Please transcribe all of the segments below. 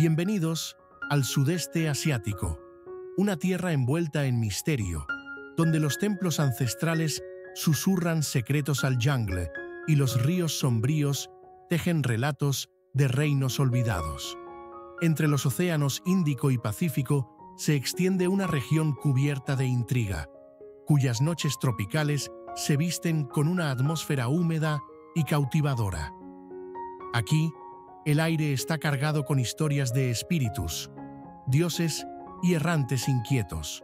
Bienvenidos al sudeste asiático, una tierra envuelta en misterio, donde los templos ancestrales susurran secretos al jungle y los ríos sombríos tejen relatos de reinos olvidados. Entre los océanos Índico y Pacífico se extiende una región cubierta de intriga, cuyas noches tropicales se visten con una atmósfera húmeda y cautivadora. Aquí, el aire está cargado con historias de espíritus, dioses y errantes inquietos,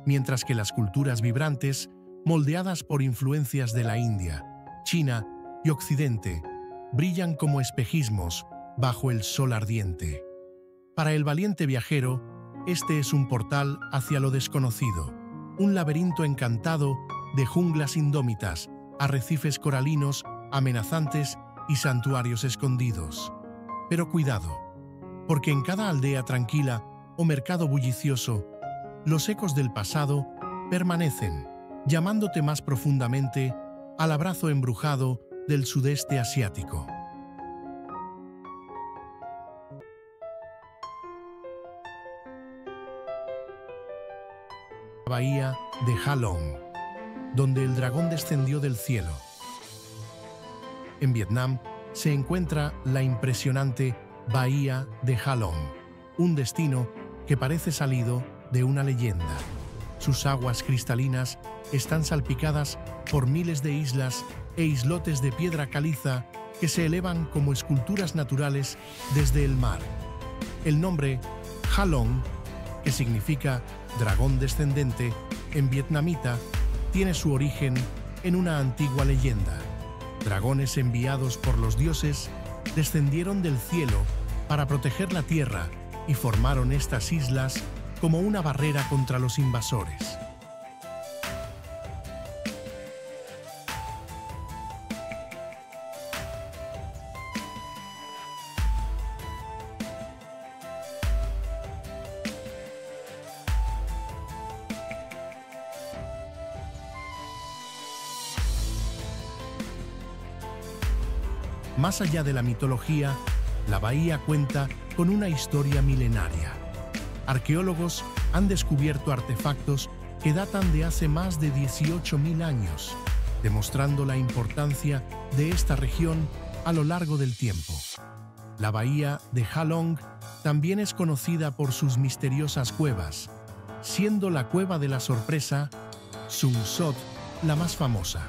mientras que las culturas vibrantes, moldeadas por influencias de la India, China y Occidente, brillan como espejismos bajo el sol ardiente. Para el valiente viajero, este es un portal hacia lo desconocido, un laberinto encantado de junglas indómitas, arrecifes coralinos amenazantes y santuarios escondidos. Pero cuidado, porque en cada aldea tranquila o mercado bullicioso, los ecos del pasado permanecen, llamándote más profundamente al abrazo embrujado del sudeste asiático. Bahía de Ha Long, donde el dragón descendió del cielo. En Vietnam se encuentra la impresionante Bahía de Ha Long, un destino que parece salido de una leyenda. Sus aguas cristalinas están salpicadas por miles de islas e islotes de piedra caliza que se elevan como esculturas naturales desde el mar. El nombre Ha Long, que significa dragón descendente en vietnamita, tiene su origen en una antigua leyenda. Dragones enviados por los dioses descendieron del cielo para proteger la tierra y formaron estas islas como una barrera contra los invasores. Más allá de la mitología, la bahía cuenta con una historia milenaria. Arqueólogos han descubierto artefactos que datan de hace más de 18.000 años, demostrando la importancia de esta región a lo largo del tiempo. La bahía de Ha Long también es conocida por sus misteriosas cuevas, siendo la Cueva de la Sorpresa, Sung Sot, la más famosa.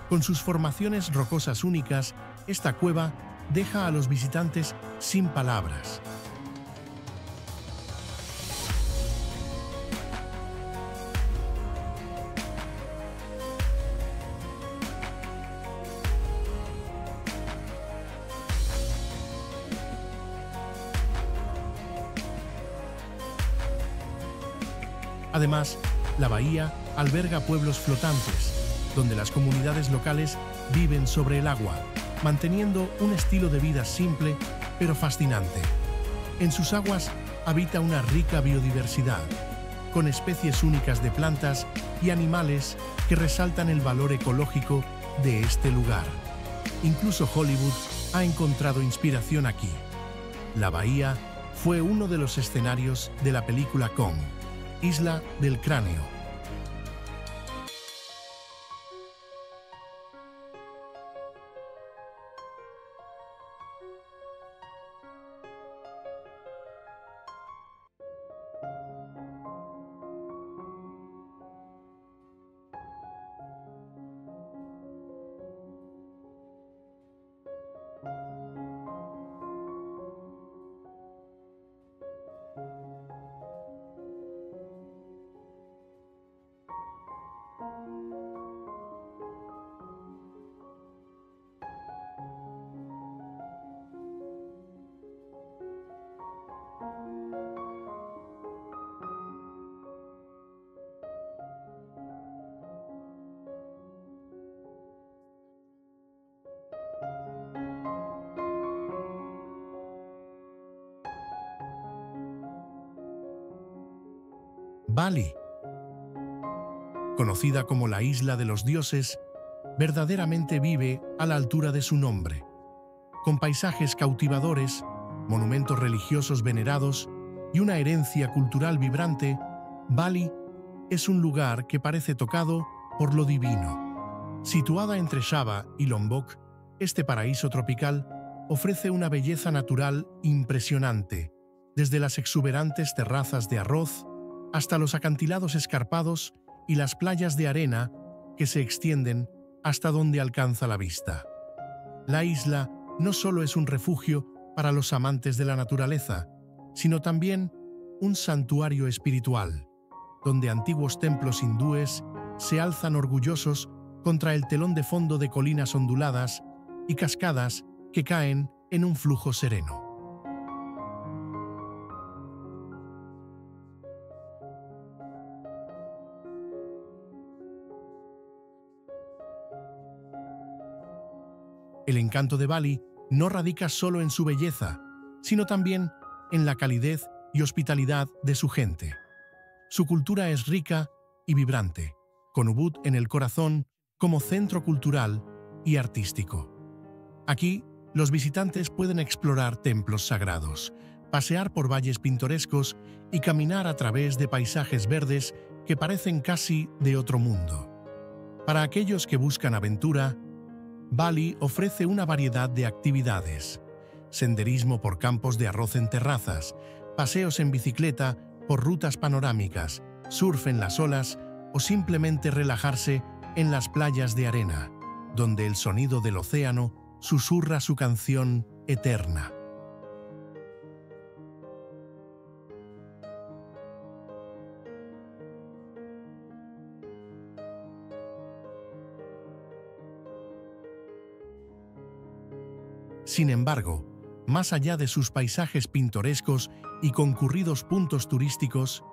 Con sus formaciones rocosas únicas, esta cueva deja a los visitantes sin palabras. Además, la bahía alberga pueblos flotantes, donde las comunidades locales viven sobre el agua, manteniendo un estilo de vida simple pero fascinante. En sus aguas habita una rica biodiversidad, con especies únicas de plantas y animales que resaltan el valor ecológico de este lugar. Incluso Hollywood ha encontrado inspiración aquí. La bahía fue uno de los escenarios de la película Kong, Isla del Cráneo. Bali, conocida como la Isla de los Dioses, verdaderamente vive a la altura de su nombre, con paisajes cautivadores monumentos religiosos venerados y una herencia cultural vibrante, Bali es un lugar que parece tocado por lo divino. Situada entre Java y Lombok, este paraíso tropical ofrece una belleza natural impresionante, desde las exuberantes terrazas de arroz hasta los acantilados escarpados y las playas de arena que se extienden hasta donde alcanza la vista. La isla no solo es un refugio para los amantes de la naturaleza, sino también un santuario espiritual, donde antiguos templos hindúes se alzan orgullosos contra el telón de fondo de colinas onduladas y cascadas que caen en un flujo sereno. El encanto de Bali no radica solo en su belleza, sino también en la calidez y hospitalidad de su gente. Su cultura es rica y vibrante, con Ubud en el corazón como centro cultural y artístico. Aquí, los visitantes pueden explorar templos sagrados, pasear por valles pintorescos y caminar a través de paisajes verdes que parecen casi de otro mundo. Para aquellos que buscan aventura, Bali ofrece una variedad de actividades: senderismo por campos de arroz en terrazas, paseos en bicicleta por rutas panorámicas, surf en las olas o simplemente relajarse en las playas de arena, donde el sonido del océano susurra su canción eterna. Sin embargo, más allá de sus paisajes pintorescos y concurridos puntos turísticos,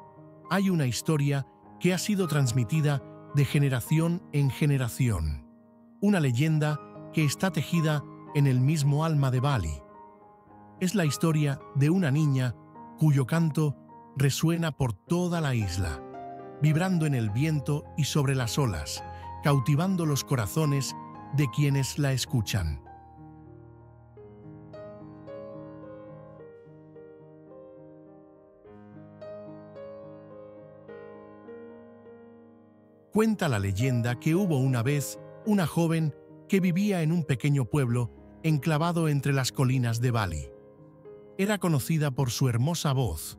hay una historia que ha sido transmitida de generación en generación. Una leyenda que está tejida en el mismo alma de Bali. Es la historia de una niña cuyo canto resuena por toda la isla, vibrando en el viento y sobre las olas, cautivando los corazones de quienes la escuchan. Cuenta la leyenda que hubo una vez una joven que vivía en un pequeño pueblo enclavado entre las colinas de Bali. Era conocida por su hermosa voz,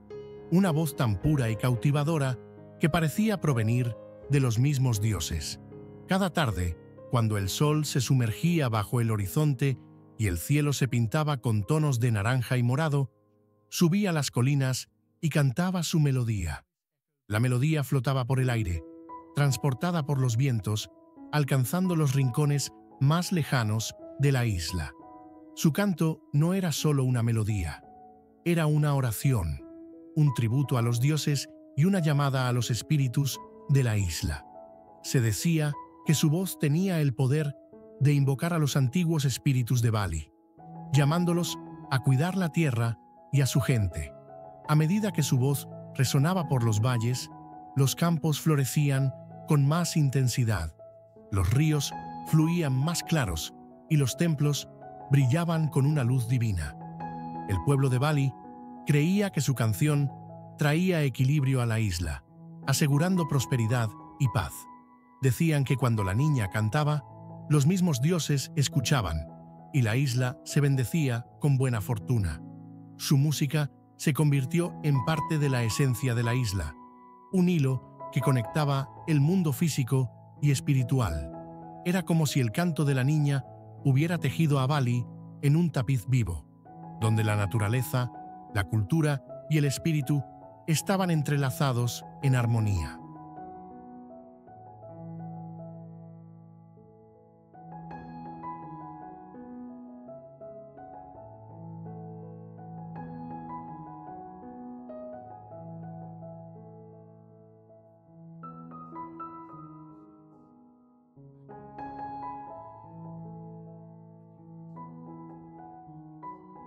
una voz tan pura y cautivadora que parecía provenir de los mismos dioses. Cada tarde, cuando el sol se sumergía bajo el horizonte y el cielo se pintaba con tonos de naranja y morado, subía a las colinas y cantaba su melodía. La melodía flotaba por el aire, transportada por los vientos, alcanzando los rincones más lejanos de la isla. Su canto no era solo una melodía, era una oración, un tributo a los dioses y una llamada a los espíritus de la isla. Se decía que su voz tenía el poder de invocar a los antiguos espíritus de Bali, llamándolos a cuidar la tierra y a su gente. A medida que su voz resonaba por los valles, los campos florecían con más intensidad, los ríos fluían más claros y los templos brillaban con una luz divina. El pueblo de Bali creía que su canción traía equilibrio a la isla, asegurando prosperidad y paz. Decían que cuando la niña cantaba, los mismos dioses escuchaban y la isla se bendecía con buena fortuna. Su música se convirtió en parte de la esencia de la isla, un hilo que conectaba el mundo físico y espiritual. Era como si el canto de la niña hubiera tejido a Bali en un tapiz vivo, donde la naturaleza, la cultura y el espíritu estaban entrelazados en armonía.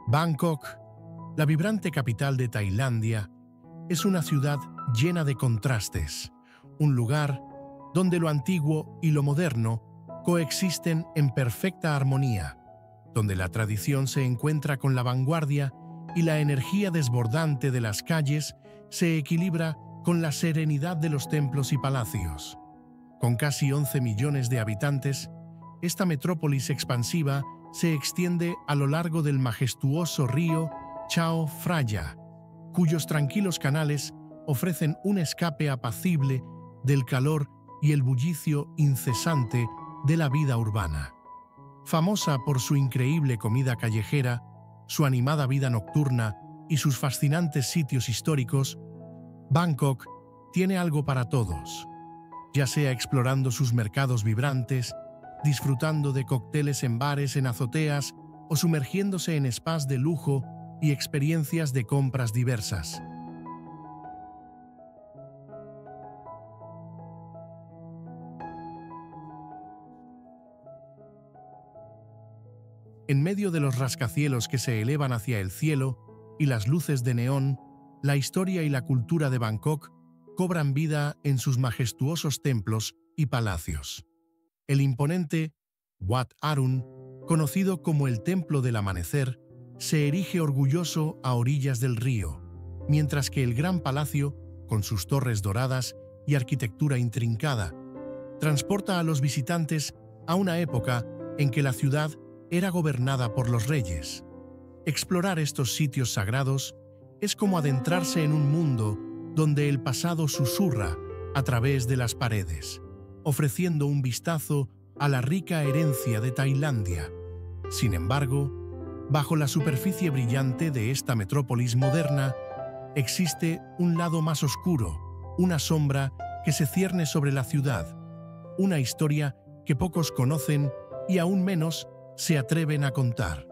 Bangkok, la vibrante capital de Tailandia, es una ciudad llena de contrastes, un lugar donde lo antiguo y lo moderno coexisten en perfecta armonía, donde la tradición se encuentra con la vanguardia y la energía desbordante de las calles se equilibra con la serenidad de los templos y palacios. Con casi 11 millones de habitantes, esta metrópolis expansiva se extiende a lo largo del majestuoso río Chao Phraya, cuyos tranquilos canales ofrecen un escape apacible del calor y el bullicio incesante de la vida urbana. Famosa por su increíble comida callejera, su animada vida nocturna y sus fascinantes sitios históricos, Bangkok tiene algo para todos, ya sea explorando sus mercados vibrantes, disfrutando de cócteles en bares en azoteas o sumergiéndose en spas de lujo y experiencias de compras diversas. En medio de los rascacielos que se elevan hacia el cielo y las luces de neón, la historia y la cultura de Bangkok cobran vida en sus majestuosos templos y palacios. El imponente Wat Arun, conocido como el Templo del Amanecer, se erige orgulloso a orillas del río, mientras que el Gran Palacio, con sus torres doradas y arquitectura intrincada, transporta a los visitantes a una época en que la ciudad era gobernada por los reyes. Explorar estos sitios sagrados es como adentrarse en un mundo donde el pasado susurra a través de las paredes, ofreciendo un vistazo a la rica herencia de Tailandia. Sin embargo, bajo la superficie brillante de esta metrópolis moderna, existe un lado más oscuro, una sombra que se cierne sobre la ciudad, una historia que pocos conocen y aún menos se atreven a contar.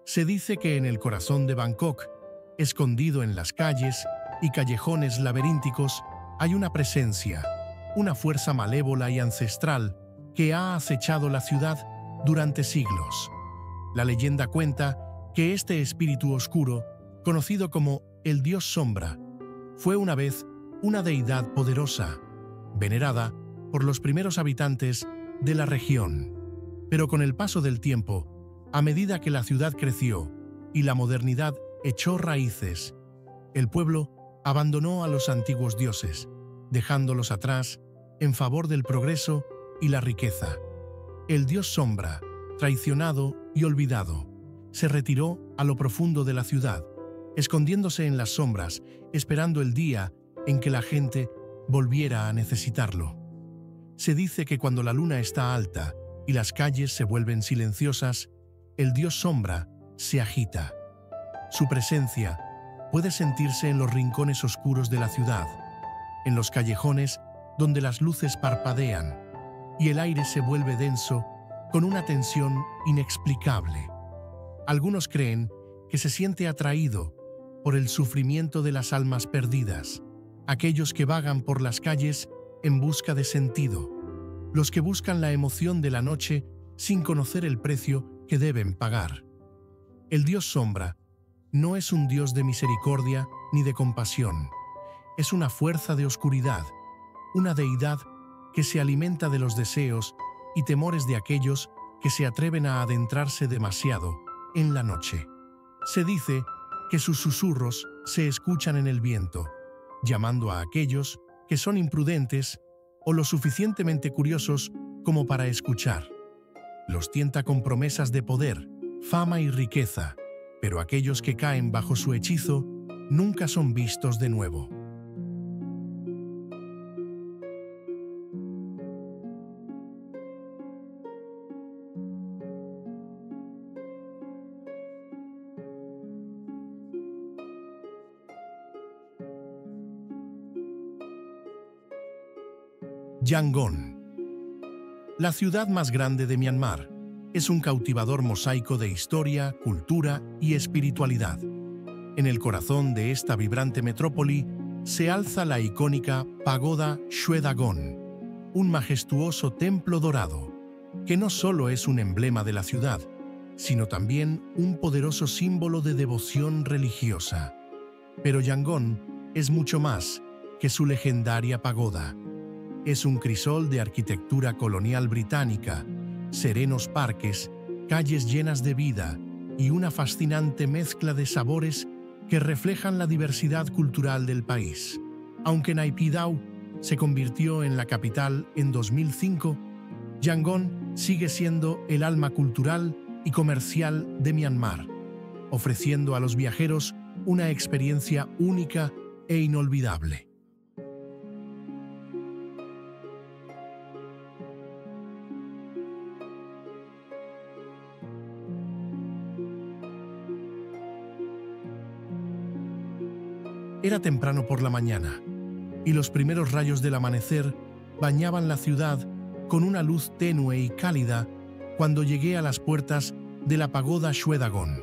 Se dice que en el corazón de Bangkok, escondido en las calles y callejones laberínticos, hay una presencia, una fuerza malévola y ancestral que ha acechado la ciudad durante siglos. La leyenda cuenta que este espíritu oscuro, conocido como el Dios Sombra, fue una vez una deidad poderosa, venerada por los primeros habitantes de la región. Pero con el paso del tiempo, a medida que la ciudad creció y la modernidad echó raíces, el pueblo abandonó a los antiguos dioses, dejándolos atrás en favor del progreso y la riqueza. El Dios Sombra, traicionado y olvidado, se retiró a lo profundo de la ciudad, escondiéndose en las sombras, esperando el día en que la gente volviera a necesitarlo. Se dice que cuando la luna está alta y las calles se vuelven silenciosas, el Dios Sombra se agita. Su presencia puede sentirse en los rincones oscuros de la ciudad, en los callejones donde las luces parpadean y el aire se vuelve denso con una tensión inexplicable. Algunos creen que se siente atraído por el sufrimiento de las almas perdidas, aquellos que vagan por las calles en busca de sentido, los que buscan la emoción de la noche sin conocer el precio que deben pagar. El Dios Sombra no es un Dios de misericordia ni de compasión, es una fuerza de oscuridad, una deidad que se alimenta de los deseos y temores de aquellos que se atreven a adentrarse demasiado en la noche. Se dice que sus susurros se escuchan en el viento, llamando a aquellos que son imprudentes o lo suficientemente curiosos como para escuchar. Los tienta con promesas de poder, fama y riqueza, pero aquellos que caen bajo su hechizo nunca son vistos de nuevo. Yangon. La ciudad más grande de Myanmar es un cautivador mosaico de historia, cultura y espiritualidad. En el corazón de esta vibrante metrópoli se alza la icónica Pagoda Shwedagon, un majestuoso templo dorado, que no solo es un emblema de la ciudad, sino también un poderoso símbolo de devoción religiosa. Pero Yangon es mucho más que su legendaria pagoda. Es un crisol de arquitectura colonial británica, serenos parques, calles llenas de vida y una fascinante mezcla de sabores que reflejan la diversidad cultural del país. Aunque Naypyidaw se convirtió en la capital en 2005, Yangon sigue siendo el alma cultural y comercial de Myanmar, ofreciendo a los viajeros una experiencia única e inolvidable. Era temprano por la mañana, y los primeros rayos del amanecer bañaban la ciudad con una luz tenue y cálida cuando llegué a las puertas de la pagoda Shwedagon.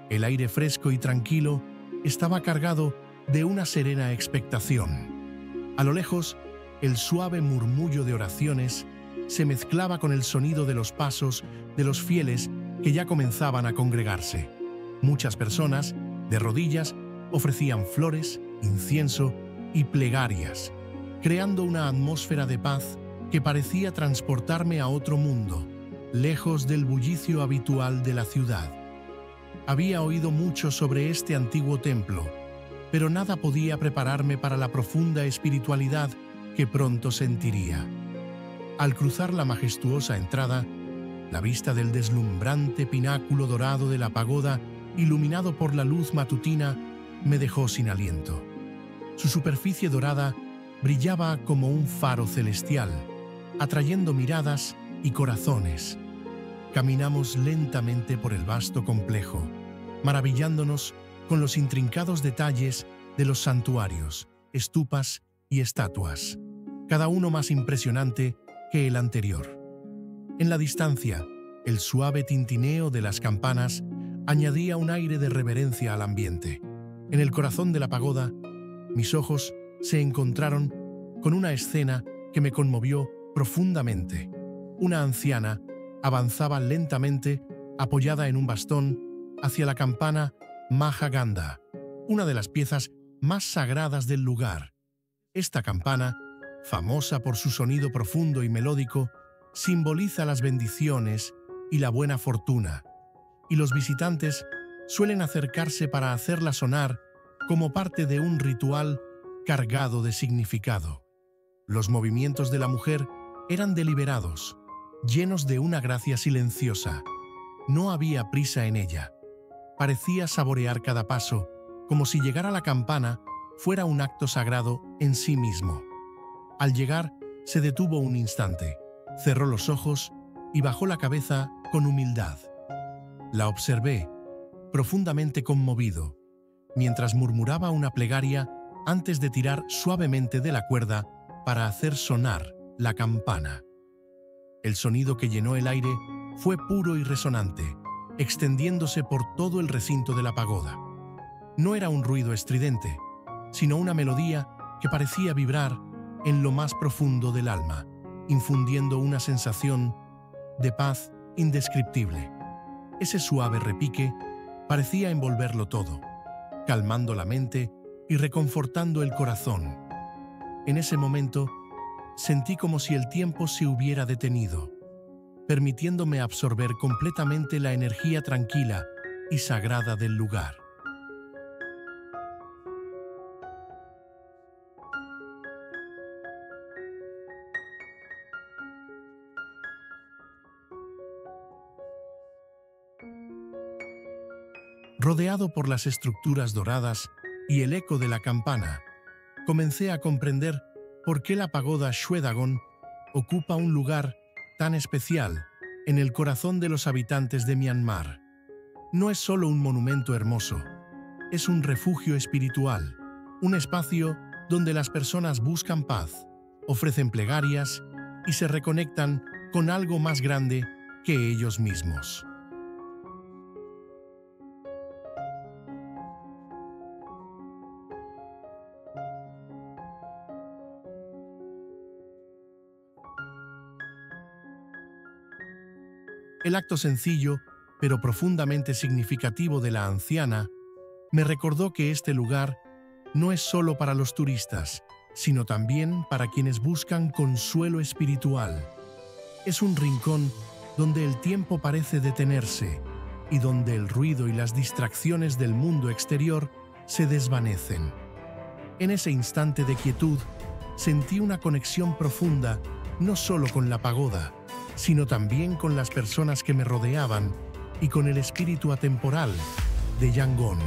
El aire fresco y tranquilo estaba cargado de una serena expectación. A lo lejos, el suave murmullo de oraciones se mezclaba con el sonido de los pasos de los fieles que ya comenzaban a congregarse. Muchas personas, de rodillas, ofrecían flores, incienso y plegarias, creando una atmósfera de paz que parecía transportarme a otro mundo, lejos del bullicio habitual de la ciudad. Había oído mucho sobre este antiguo templo, pero nada podía prepararme para la profunda espiritualidad que pronto sentiría. Al cruzar la majestuosa entrada, la vista del deslumbrante pináculo dorado de la pagoda, iluminado por la luz matutina, me dejó sin aliento. Su superficie dorada brillaba como un faro celestial, atrayendo miradas y corazones. Caminamos lentamente por el vasto complejo, maravillándonos con los intrincados detalles de los santuarios, estupas y estatuas, cada uno más impresionante que el anterior. En la distancia, el suave tintineo de las campanas añadía un aire de reverencia al ambiente. En el corazón de la pagoda, mis ojos se encontraron con una escena que me conmovió profundamente. Una anciana avanzaba lentamente, apoyada en un bastón, hacia la campana Maha Ganda, una de las piezas más sagradas del lugar. Esta campana, famosa por su sonido profundo y melódico, simboliza las bendiciones y la buena fortuna, y los visitantes suelen acercarse para hacerla sonar como parte de un ritual cargado de significado. Los movimientos de la mujer eran deliberados, llenos de una gracia silenciosa. No había prisa en ella. Parecía saborear cada paso, como si llegar a la campana fuera un acto sagrado en sí mismo. Al llegar, se detuvo un instante, cerró los ojos y bajó la cabeza con humildad. La observé, profundamente conmovido, mientras murmuraba una plegaria antes de tirar suavemente de la cuerda para hacer sonar la campana. El sonido que llenó el aire fue puro y resonante, extendiéndose por todo el recinto de la pagoda. No era un ruido estridente, sino una melodía que parecía vibrar en lo más profundo del alma, infundiendo una sensación de paz indescriptible. Ese suave repique parecía envolverlo todo, calmando la mente y reconfortando el corazón. En ese momento, sentí como si el tiempo se hubiera detenido, permitiéndome absorber completamente la energía tranquila y sagrada del lugar. Rodeado por las estructuras doradas y el eco de la campana, comencé a comprender por qué la pagoda Shwedagon ocupa un lugar tan especial en el corazón de los habitantes de Myanmar. No es solo un monumento hermoso, es un refugio espiritual, un espacio donde las personas buscan paz, ofrecen plegarias y se reconectan con algo más grande que ellos mismos. El acto sencillo, pero profundamente significativo de la anciana, me recordó que este lugar no es solo para los turistas, sino también para quienes buscan consuelo espiritual. Es un rincón donde el tiempo parece detenerse y donde el ruido y las distracciones del mundo exterior se desvanecen. En ese instante de quietud, sentí una conexión profunda no solo con la pagoda, sino también con las personas que me rodeaban y con el espíritu atemporal de Yangon.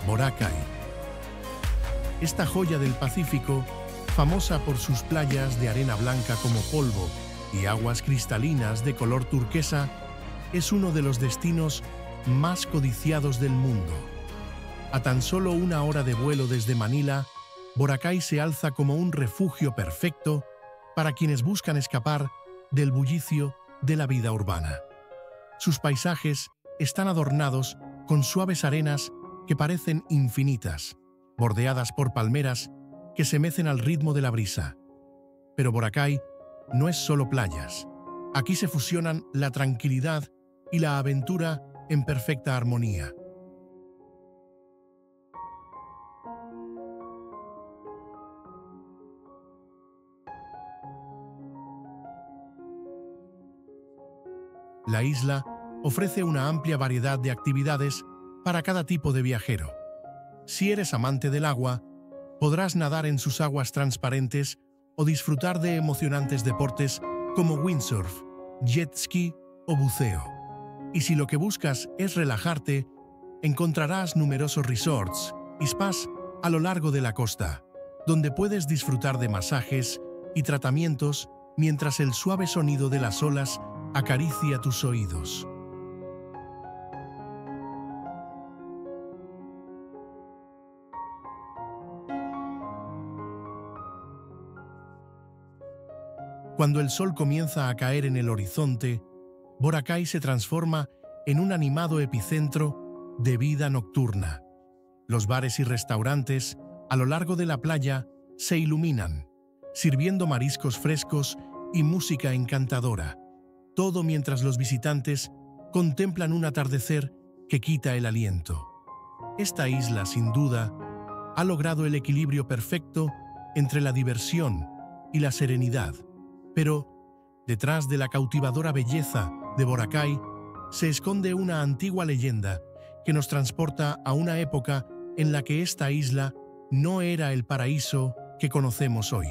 Boracay. Esta joya del Pacífico, famosa por sus playas de arena blanca como polvo y aguas cristalinas de color turquesa, es uno de los destinos más codiciados del mundo. A tan solo 1 hora de vuelo desde Manila, Boracay se alza como un refugio perfecto para quienes buscan escapar del bullicio de la vida urbana. Sus paisajes están adornados con suaves arenas que parecen infinitas, bordeadas por palmeras que se mecen al ritmo de la brisa. Pero Boracay no es solo playas. Aquí se fusionan la tranquilidad y la aventura en perfecta armonía. La isla ofrece una amplia variedad de actividades para cada tipo de viajero. Si eres amante del agua, podrás nadar en sus aguas transparentes o disfrutar de emocionantes deportes como windsurf, jet ski o buceo. Y si lo que buscas es relajarte, encontrarás numerosos resorts y spas a lo largo de la costa, donde puedes disfrutar de masajes y tratamientos mientras el suave sonido de las olas acaricia tus oídos. Cuando el sol comienza a caer en el horizonte, Boracay se transforma en un animado epicentro de vida nocturna. Los bares y restaurantes a lo largo de la playa se iluminan, sirviendo mariscos frescos y música encantadora, todo mientras los visitantes contemplan un atardecer que quita el aliento. Esta isla, sin duda, ha logrado el equilibrio perfecto entre la diversión y la serenidad. Pero, detrás de la cautivadora belleza de Boracay, se esconde una antigua leyenda que nos transporta a una época en la que esta isla no era el paraíso que conocemos hoy.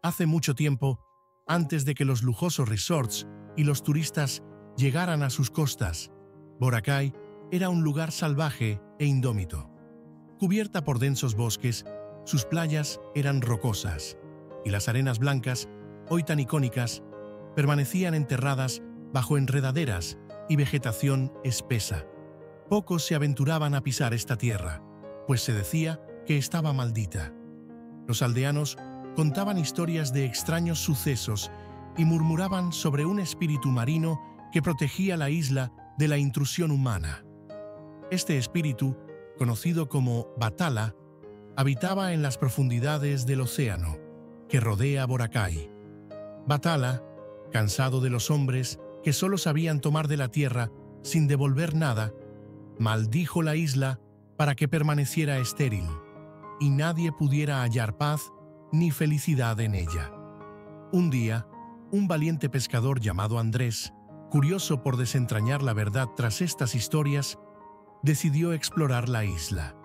Hace mucho tiempo, antes de que los lujosos resorts y los turistas llegaran a sus costas, Boracay era un lugar salvaje e indómito. Cubierta por densos bosques, sus playas eran rocosas, y las arenas blancas, hoy tan icónicas, permanecían enterradas bajo enredaderas y vegetación espesa. Pocos se aventuraban a pisar esta tierra, pues se decía que estaba maldita. Los aldeanos contaban historias de extraños sucesos y murmuraban sobre un espíritu marino que protegía la isla de la intrusión humana. Este espíritu, conocido como Bathala, habitaba en las profundidades del océano que rodea Boracay. Bathala, cansado de los hombres que solo sabían tomar de la tierra sin devolver nada, maldijo la isla para que permaneciera estéril y nadie pudiera hallar paz ni felicidad en ella. Un día, un valiente pescador llamado Andrés, curioso por desentrañar la verdad tras estas historias, decidió explorar la isla.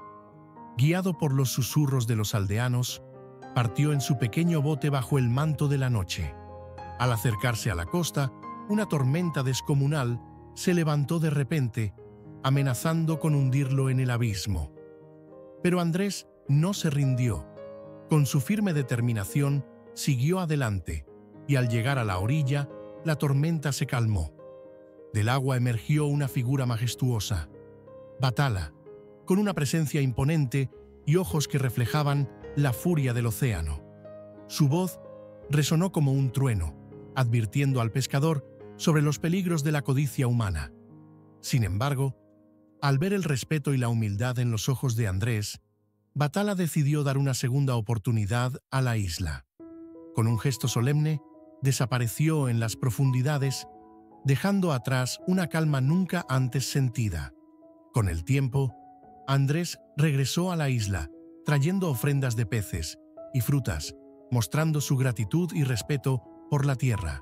Guiado por los susurros de los aldeanos, partió en su pequeño bote bajo el manto de la noche. Al acercarse a la costa, una tormenta descomunal se levantó de repente, amenazando con hundirlo en el abismo. Pero Andrés no se rindió. Con su firme determinación, siguió adelante, y al llegar a la orilla, la tormenta se calmó. Del agua emergió una figura majestuosa, Bathala, con una presencia imponente y ojos que reflejaban la furia del océano. Su voz resonó como un trueno, advirtiendo al pescador sobre los peligros de la codicia humana. Sin embargo, al ver el respeto y la humildad en los ojos de Andrés, Bathala decidió dar una segunda oportunidad a la isla. Con un gesto solemne, desapareció en las profundidades, dejando atrás una calma nunca antes sentida. Con el tiempo, Andrés regresó a la isla, trayendo ofrendas de peces y frutas, mostrando su gratitud y respeto por la tierra.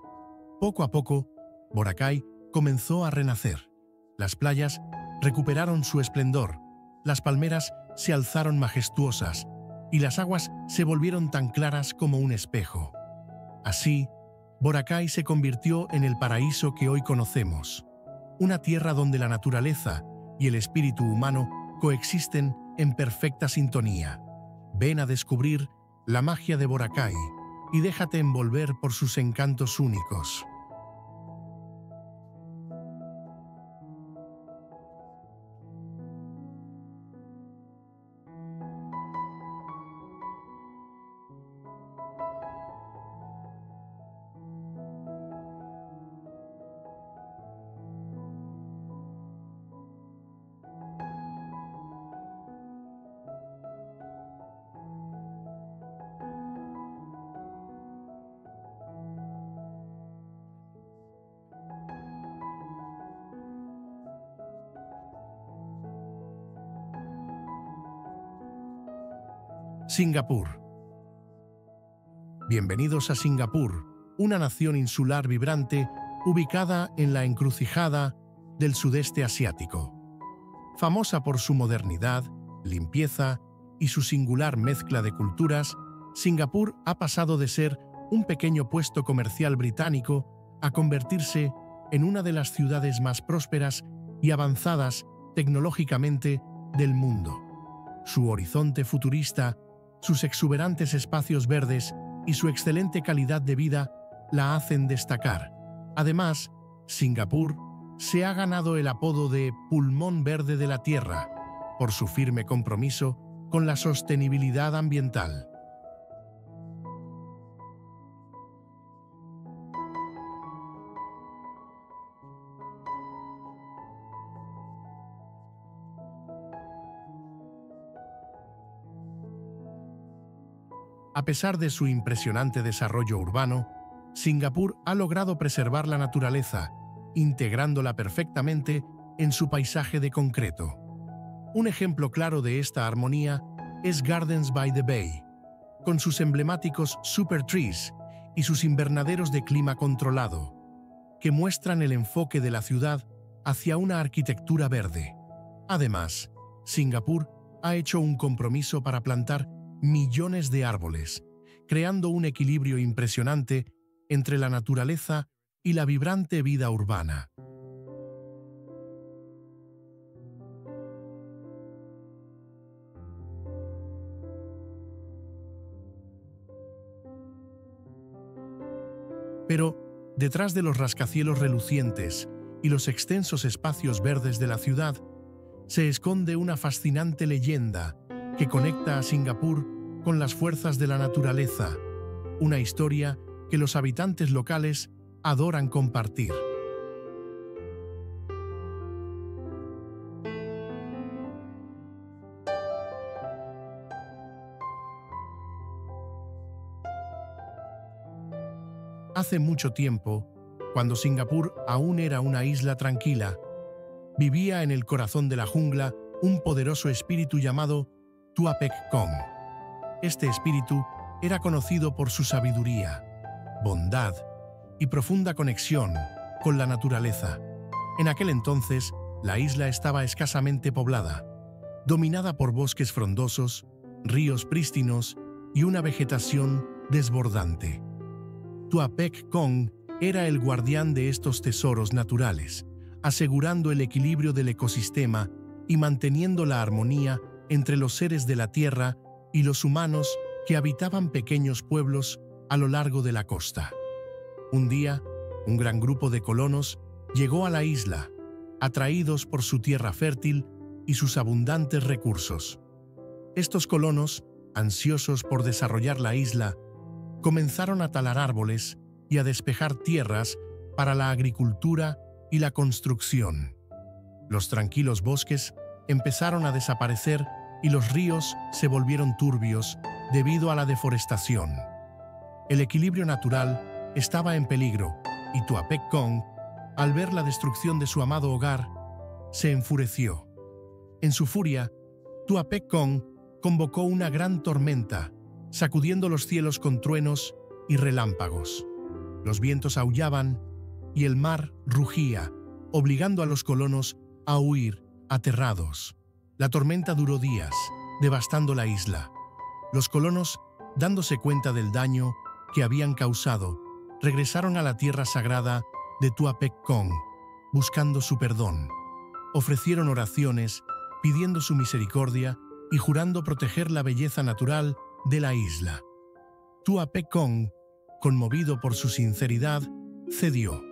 Poco a poco, Boracay comenzó a renacer. Las playas recuperaron su esplendor, las palmeras se alzaron majestuosas y las aguas se volvieron tan claras como un espejo. Así, Boracay se convirtió en el paraíso que hoy conocemos, una tierra donde la naturaleza y el espíritu humano coexisten en perfecta sintonía. Ven a descubrir la magia de Boracay y déjate envolver por sus encantos únicos. Singapur. Bienvenidos a Singapur, una nación insular vibrante ubicada en la encrucijada del sudeste asiático. Famosa por su modernidad, limpieza y su singular mezcla de culturas, Singapur ha pasado de ser un pequeño puesto comercial británico a convertirse en una de las ciudades más prósperas y avanzadas tecnológicamente del mundo. Su horizonte futurista, sus exuberantes espacios verdes y su excelente calidad de vida la hacen destacar. Además, Singapur se ha ganado el apodo de pulmón verde de la Tierra por su firme compromiso con la sostenibilidad ambiental. A pesar de su impresionante desarrollo urbano, Singapur ha logrado preservar la naturaleza, integrándola perfectamente en su paisaje de concreto. Un ejemplo claro de esta armonía es Gardens by the Bay, con sus emblemáticos Super Trees y sus invernaderos de clima controlado, que muestran el enfoque de la ciudad hacia una arquitectura verde. Además, Singapur ha hecho un compromiso para plantar millones de árboles, creando un equilibrio impresionante entre la naturaleza y la vibrante vida urbana. Pero, detrás de los rascacielos relucientes y los extensos espacios verdes de la ciudad, se esconde una fascinante leyenda que conecta a Singapur con las fuerzas de la naturaleza, una historia que los habitantes locales adoran compartir. Hace mucho tiempo, cuando Singapur aún era una isla tranquila, vivía en el corazón de la jungla un poderoso espíritu llamado Tuapek Kong. Este espíritu era conocido por su sabiduría, bondad y profunda conexión con la naturaleza. En aquel entonces, la isla estaba escasamente poblada, dominada por bosques frondosos, ríos prístinos y una vegetación desbordante. Tuapek Kong era el guardián de estos tesoros naturales, asegurando el equilibrio del ecosistema y manteniendo la armonía entre los seres de la tierra y los humanos que habitaban pequeños pueblos a lo largo de la costa. Un día, un gran grupo de colonos llegó a la isla, atraídos por su tierra fértil y sus abundantes recursos. Estos colonos, ansiosos por desarrollar la isla, comenzaron a talar árboles y a despejar tierras para la agricultura y la construcción. Los tranquilos bosques empezaron a desaparecer y los ríos se volvieron turbios debido a la deforestación. El equilibrio natural estaba en peligro y Tuapek Kong, al ver la destrucción de su amado hogar, se enfureció. En su furia, Tuapek Kong convocó una gran tormenta, sacudiendo los cielos con truenos y relámpagos. Los vientos aullaban y el mar rugía, obligando a los colonos a huir aterrados. La tormenta duró días, devastando la isla. Los colonos, dándose cuenta del daño que habían causado, regresaron a la tierra sagrada de Tuapek Kong, buscando su perdón. Ofrecieron oraciones, pidiendo su misericordia y jurando proteger la belleza natural de la isla. Tuapek Kong, conmovido por su sinceridad, cedió.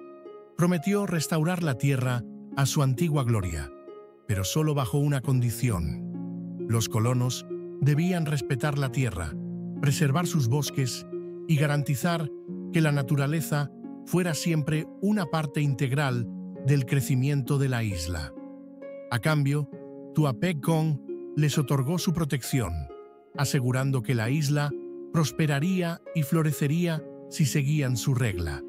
Prometió restaurar la tierra a su antigua gloria, pero solo bajo una condición. Los colonos debían respetar la tierra, preservar sus bosques y garantizar que la naturaleza fuera siempre una parte integral del crecimiento de la isla. A cambio, Tuapek Kong les otorgó su protección, asegurando que la isla prosperaría y florecería si seguían su regla.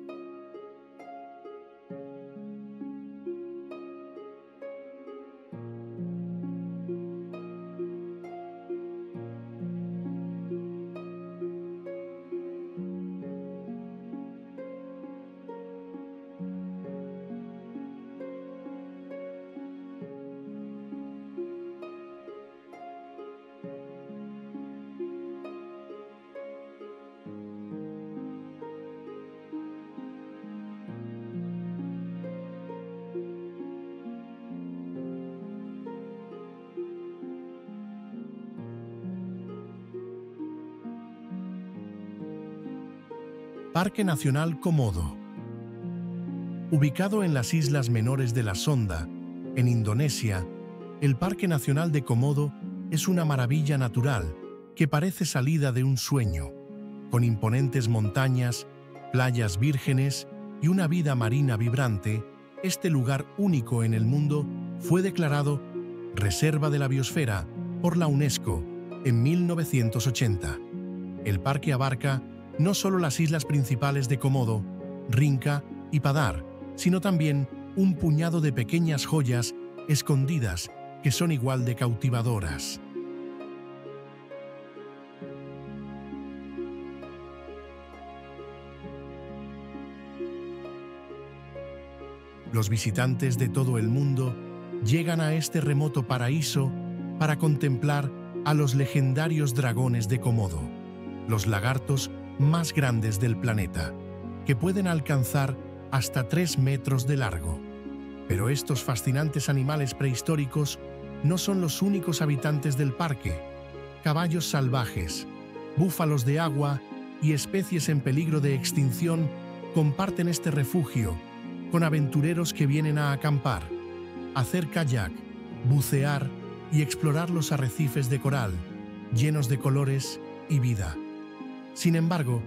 Parque Nacional Komodo. Ubicado en las islas menores de la Sonda, en Indonesia, el Parque Nacional de Komodo es una maravilla natural que parece salida de un sueño, con imponentes montañas, playas vírgenes y una vida marina vibrante. Este lugar único en el mundo fue declarado Reserva de la Biosfera por la UNESCO en 1980. El parque abarca no solo las islas principales de Komodo, Rinca y Padar, sino también un puñado de pequeñas joyas escondidas que son igual de cautivadoras. Los visitantes de todo el mundo llegan a este remoto paraíso para contemplar a los legendarios dragones de Komodo, los lagartos más grandes del planeta, que pueden alcanzar hasta 3 metros de largo. Pero estos fascinantes animales prehistóricos no son los únicos habitantes del parque. Caballos salvajes, búfalos de agua y especies en peligro de extinción comparten este refugio con aventureros que vienen a acampar, hacer kayak, bucear y explorar los arrecifes de coral, llenos de colores y vida. Sin embargo,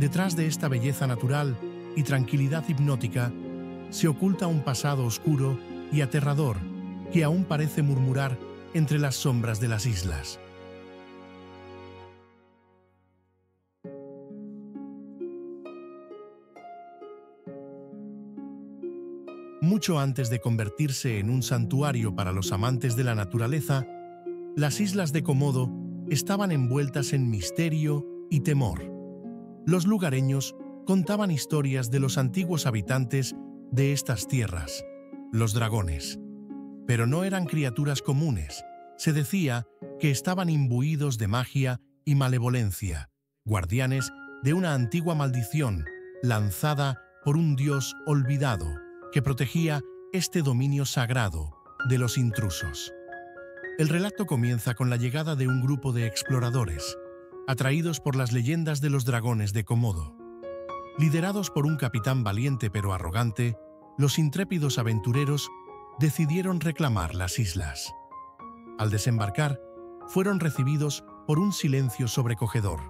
detrás de esta belleza natural y tranquilidad hipnótica, se oculta un pasado oscuro y aterrador que aún parece murmurar entre las sombras de las islas. Mucho antes de convertirse en un santuario para los amantes de la naturaleza, las islas de Komodo estaban envueltas en misterio y temor. Los lugareños contaban historias de los antiguos habitantes de estas tierras, los dragones. Pero no eran criaturas comunes. Se decía que estaban imbuidos de magia y malevolencia, guardianes de una antigua maldición lanzada por un dios olvidado que protegía este dominio sagrado de los intrusos. El relato comienza con la llegada de un grupo de exploradores, atraídos por las leyendas de los dragones de Komodo. Liderados por un capitán valiente pero arrogante, los intrépidos aventureros decidieron reclamar las islas. Al desembarcar, fueron recibidos por un silencio sobrecogedor,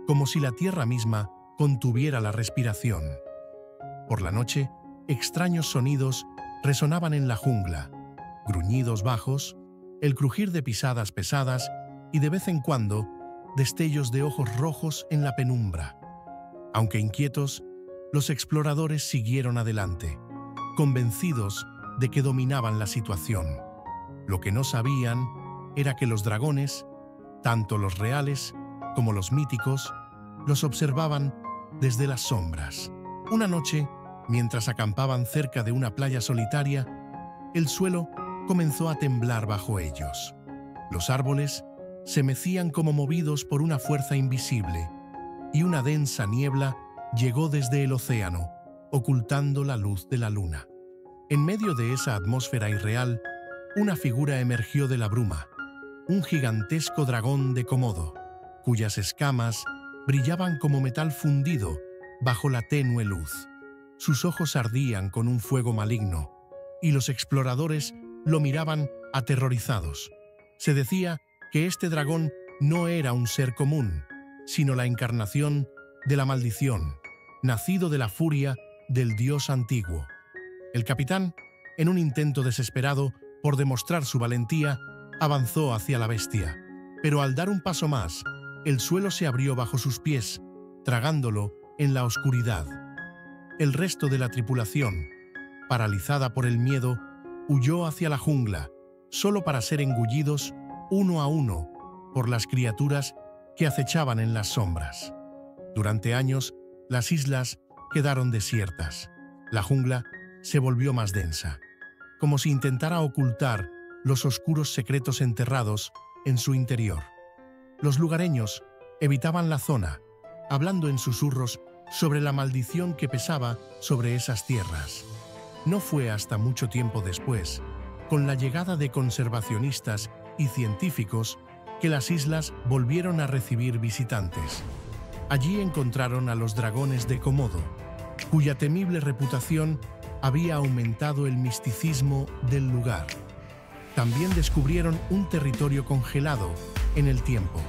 como si la tierra misma contuviera la respiración. Por la noche, extraños sonidos resonaban en la jungla, gruñidos bajos, el crujir de pisadas pesadas y de vez en cuando destellos de ojos rojos en la penumbra. Aunque inquietos, los exploradores siguieron adelante, convencidos de que dominaban la situación. Lo que no sabían era que los dragones, tanto los reales como los míticos, los observaban desde las sombras. Una noche, mientras acampaban cerca de una playa solitaria, el suelo comenzó a temblar bajo ellos. Los árboles se mecían como movidos por una fuerza invisible, y una densa niebla llegó desde el océano, ocultando la luz de la luna. En medio de esa atmósfera irreal, una figura emergió de la bruma, un gigantesco dragón de Komodo, cuyas escamas brillaban como metal fundido bajo la tenue luz. Sus ojos ardían con un fuego maligno, y los exploradores lo miraban aterrorizados. Se decía que este dragón no era un ser común, sino la encarnación de la maldición, nacido de la furia del dios antiguo. El capitán, en un intento desesperado por demostrar su valentía, avanzó hacia la bestia, pero al dar un paso más, el suelo se abrió bajo sus pies, tragándolo en la oscuridad. El resto de la tripulación, paralizada por el miedo, huyó hacia la jungla, solo para ser engullidos uno a uno por las criaturas que acechaban en las sombras. Durante años, las islas quedaron desiertas. La jungla se volvió más densa, como si intentara ocultar los oscuros secretos enterrados en su interior. Los lugareños evitaban la zona, hablando en susurros sobre la maldición que pesaba sobre esas tierras. No fue hasta mucho tiempo después, con la llegada de conservacionistas y científicos, que las islas volvieron a recibir visitantes. Allí encontraron a los dragones de Komodo, cuya temible reputación había aumentado el misticismo del lugar. También descubrieron un territorio congelado en el tiempo,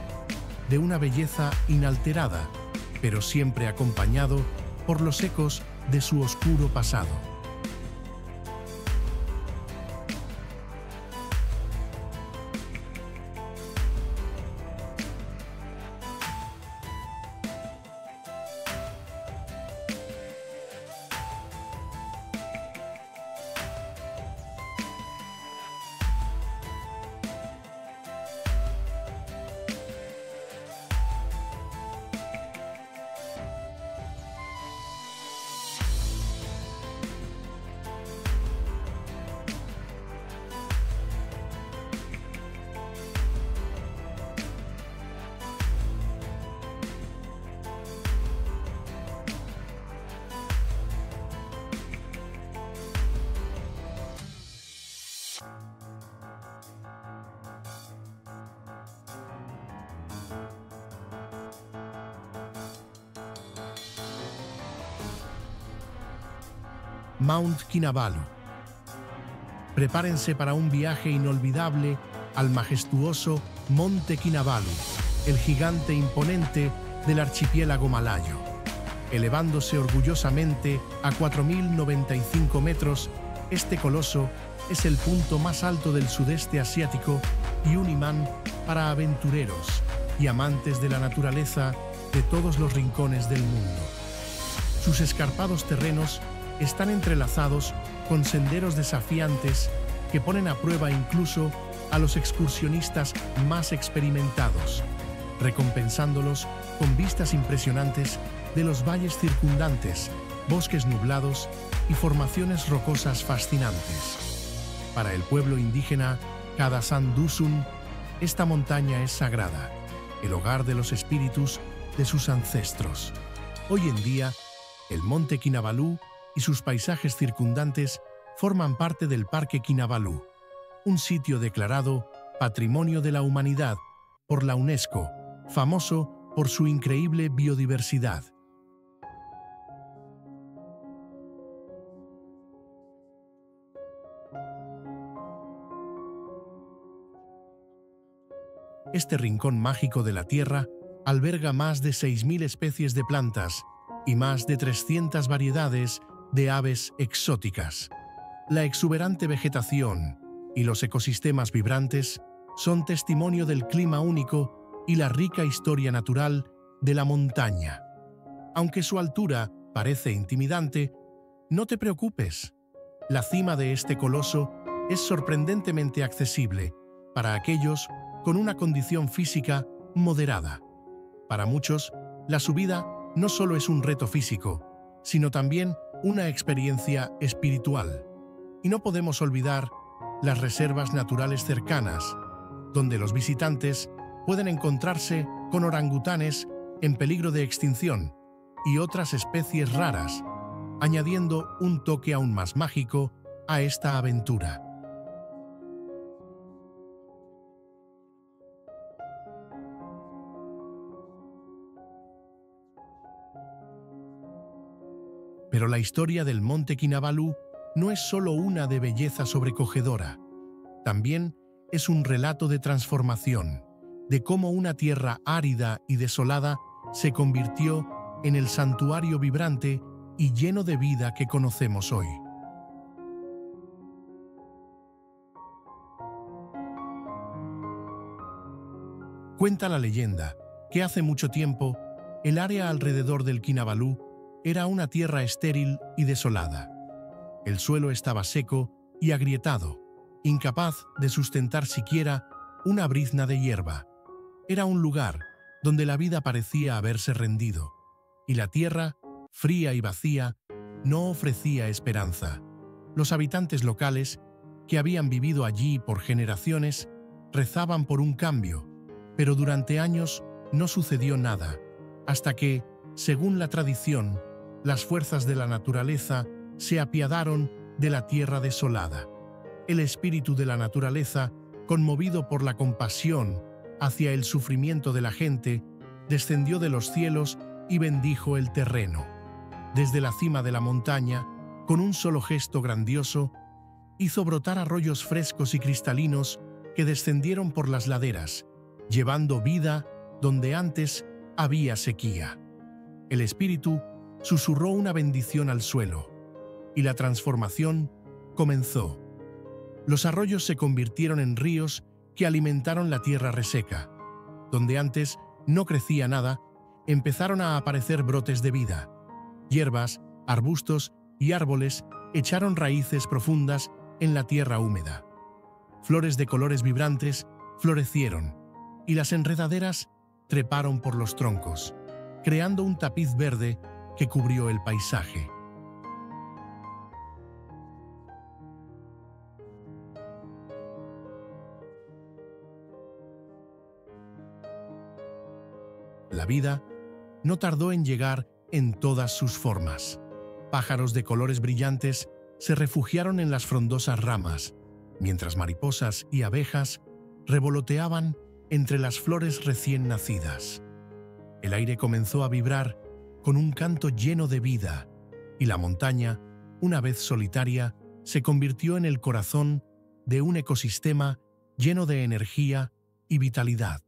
de una belleza inalterada, pero siempre acompañado por los ecos de su oscuro pasado. Mount Kinabalu. Prepárense para un viaje inolvidable al majestuoso Monte Kinabalu, el gigante imponente del archipiélago malayo. Elevándose orgullosamente a 4.095 metros, este coloso es el punto más alto del sudeste asiático y un imán para aventureros y amantes de la naturaleza de todos los rincones del mundo. Sus escarpados terrenos están entrelazados con senderos desafiantes que ponen a prueba incluso a los excursionistas más experimentados, recompensándolos con vistas impresionantes de los valles circundantes, bosques nublados y formaciones rocosas fascinantes. Para el pueblo indígena Kadazan Dusun, esta montaña es sagrada, el hogar de los espíritus de sus ancestros. Hoy en día, el Monte Kinabalu y sus paisajes circundantes forman parte del Parque Kinabalu, un sitio declarado Patrimonio de la Humanidad por la UNESCO, famoso por su increíble biodiversidad. Este rincón mágico de la Tierra alberga más de 6.000 especies de plantas y más de 300 variedades de aves exóticas. La exuberante vegetación y los ecosistemas vibrantes son testimonio del clima único y la rica historia natural de la montaña. Aunque su altura parece intimidante, no te preocupes. La cima de este coloso es sorprendentemente accesible para aquellos con una condición física moderada. Para muchos, la subida no solo es un reto físico, sino también una experiencia espiritual. Y no podemos olvidar las reservas naturales cercanas, donde los visitantes pueden encontrarse con orangutanes en peligro de extinción y otras especies raras, añadiendo un toque aún más mágico a esta aventura. Pero la historia del Monte Kinabalu no es solo una de belleza sobrecogedora. También es un relato de transformación, de cómo una tierra árida y desolada se convirtió en el santuario vibrante y lleno de vida que conocemos hoy. Cuenta la leyenda que hace mucho tiempo, el área alrededor del Kinabalu era una tierra estéril y desolada. El suelo estaba seco y agrietado, incapaz de sustentar siquiera una brizna de hierba. Era un lugar donde la vida parecía haberse rendido, y la tierra, fría y vacía, no ofrecía esperanza. Los habitantes locales, que habían vivido allí por generaciones, rezaban por un cambio, pero durante años no sucedió nada, hasta que, según la tradición, las fuerzas de la naturaleza se apiadaron de la tierra desolada. El espíritu de la naturaleza, conmovido por la compasión hacia el sufrimiento de la gente, descendió de los cielos y bendijo el terreno. Desde la cima de la montaña, con un solo gesto grandioso, hizo brotar arroyos frescos y cristalinos que descendieron por las laderas, llevando vida donde antes había sequía. El espíritu susurró una bendición al suelo, y la transformación comenzó. Los arroyos se convirtieron en ríos que alimentaron la tierra reseca. Donde antes no crecía nada, empezaron a aparecer brotes de vida. Hierbas, arbustos y árboles echaron raíces profundas en la tierra húmeda. Flores de colores vibrantes florecieron, y las enredaderas treparon por los troncos, creando un tapiz verde que cubrió el paisaje. La vida no tardó en llegar en todas sus formas. Pájaros de colores brillantes se refugiaron en las frondosas ramas, mientras mariposas y abejas revoloteaban entre las flores recién nacidas. El aire comenzó a vibrar con un canto lleno de vida, y la montaña, una vez solitaria, se convirtió en el corazón de un ecosistema lleno de energía y vitalidad.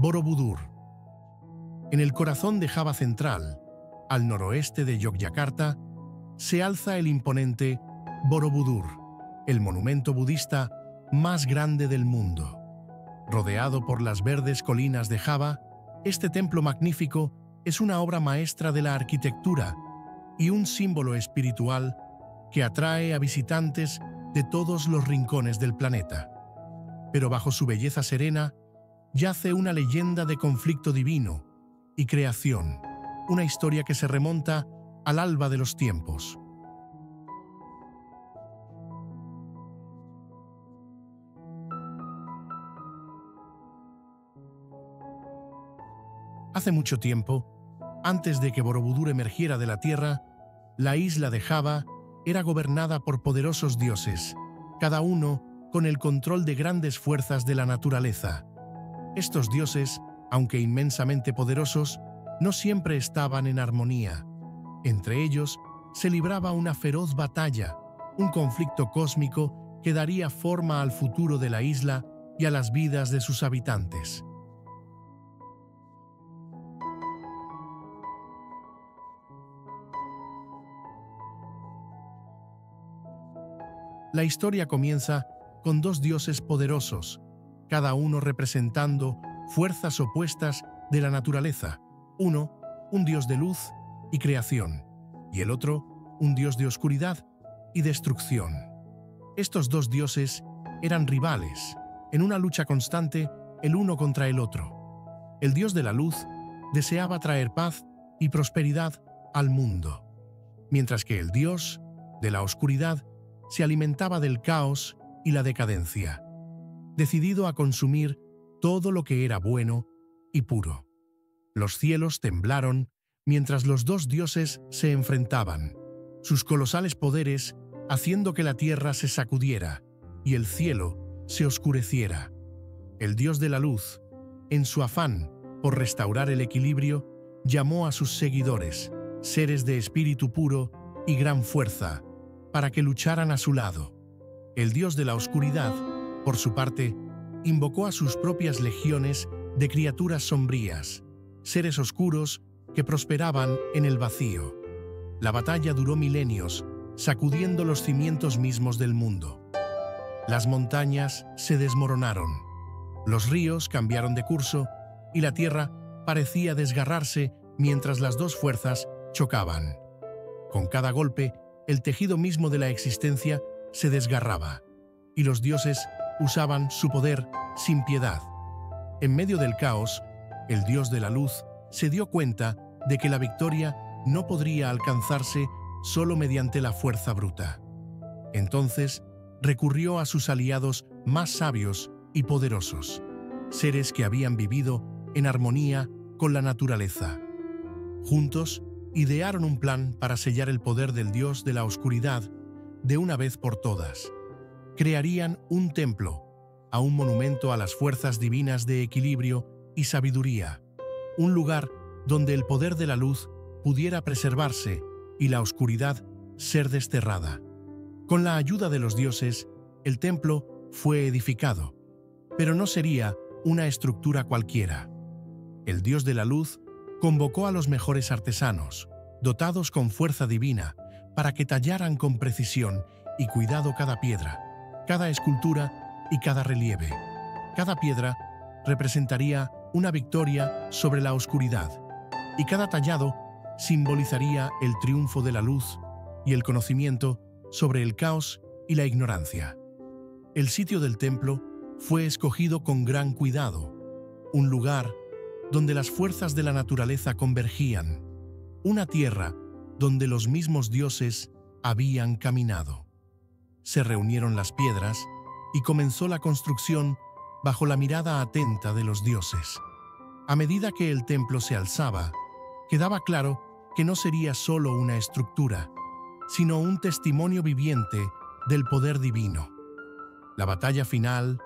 Borobudur. En el corazón de Java Central, al noroeste de Yogyakarta, se alza el imponente Borobudur, el monumento budista más grande del mundo. Rodeado por las verdes colinas de Java, este templo magnífico es una obra maestra de la arquitectura y un símbolo espiritual que atrae a visitantes de todos los rincones del planeta. Pero bajo su belleza serena, yace una leyenda de conflicto divino y creación, una historia que se remonta al alba de los tiempos. Hace mucho tiempo, antes de que Borobudur emergiera de la tierra, la isla de Java era gobernada por poderosos dioses, cada uno con el control de grandes fuerzas de la naturaleza. Estos dioses, aunque inmensamente poderosos, no siempre estaban en armonía. Entre ellos, se libraba una feroz batalla, un conflicto cósmico que daría forma al futuro de la isla y a las vidas de sus habitantes. La historia comienza con dos dioses poderosos, cada uno representando fuerzas opuestas de la naturaleza. Uno, un dios de luz y creación, y el otro, un dios de oscuridad y destrucción. Estos dos dioses eran rivales, en una lucha constante el uno contra el otro. El dios de la luz deseaba traer paz y prosperidad al mundo, mientras que el dios de la oscuridad se alimentaba del caos y la decadencia, decidido a consumir todo lo que era bueno y puro. Los cielos temblaron mientras los dos dioses se enfrentaban, sus colosales poderes haciendo que la tierra se sacudiera y el cielo se oscureciera. El dios de la luz, en su afán por restaurar el equilibrio, llamó a sus seguidores, seres de espíritu puro y gran fuerza, para que lucharan a su lado. El dios de la oscuridad, por su parte, invocó a sus propias legiones de criaturas sombrías, seres oscuros que prosperaban en el vacío. La batalla duró milenios, sacudiendo los cimientos mismos del mundo. Las montañas se desmoronaron, los ríos cambiaron de curso y la tierra parecía desgarrarse mientras las dos fuerzas chocaban. Con cada golpe, el tejido mismo de la existencia se desgarraba, y los dioses usaban su poder sin piedad. En medio del caos, el dios de la luz se dio cuenta de que la victoria no podría alcanzarse solo mediante la fuerza bruta. Entonces, recurrió a sus aliados más sabios y poderosos, seres que habían vivido en armonía con la naturaleza. Juntos, idearon un plan para sellar el poder del dios de la oscuridad de una vez por todas. Crearían un templo, a un monumento a las fuerzas divinas de equilibrio y sabiduría, un lugar donde el poder de la luz pudiera preservarse y la oscuridad ser desterrada. Con la ayuda de los dioses, el templo fue edificado, pero no sería una estructura cualquiera. El dios de la luz convocó a los mejores artesanos, dotados con fuerza divina, para que tallaran con precisión y cuidado cada piedra, cada escultura y cada relieve. Cada piedra representaría una victoria sobre la oscuridad, y cada tallado simbolizaría el triunfo de la luz y el conocimiento sobre el caos y la ignorancia. El sitio del templo fue escogido con gran cuidado, un lugar donde las fuerzas de la naturaleza convergían, una tierra donde los mismos dioses habían caminado. Se reunieron las piedras y comenzó la construcción bajo la mirada atenta de los dioses. A medida que el templo se alzaba, quedaba claro que no sería solo una estructura, sino un testimonio viviente del poder divino. La batalla final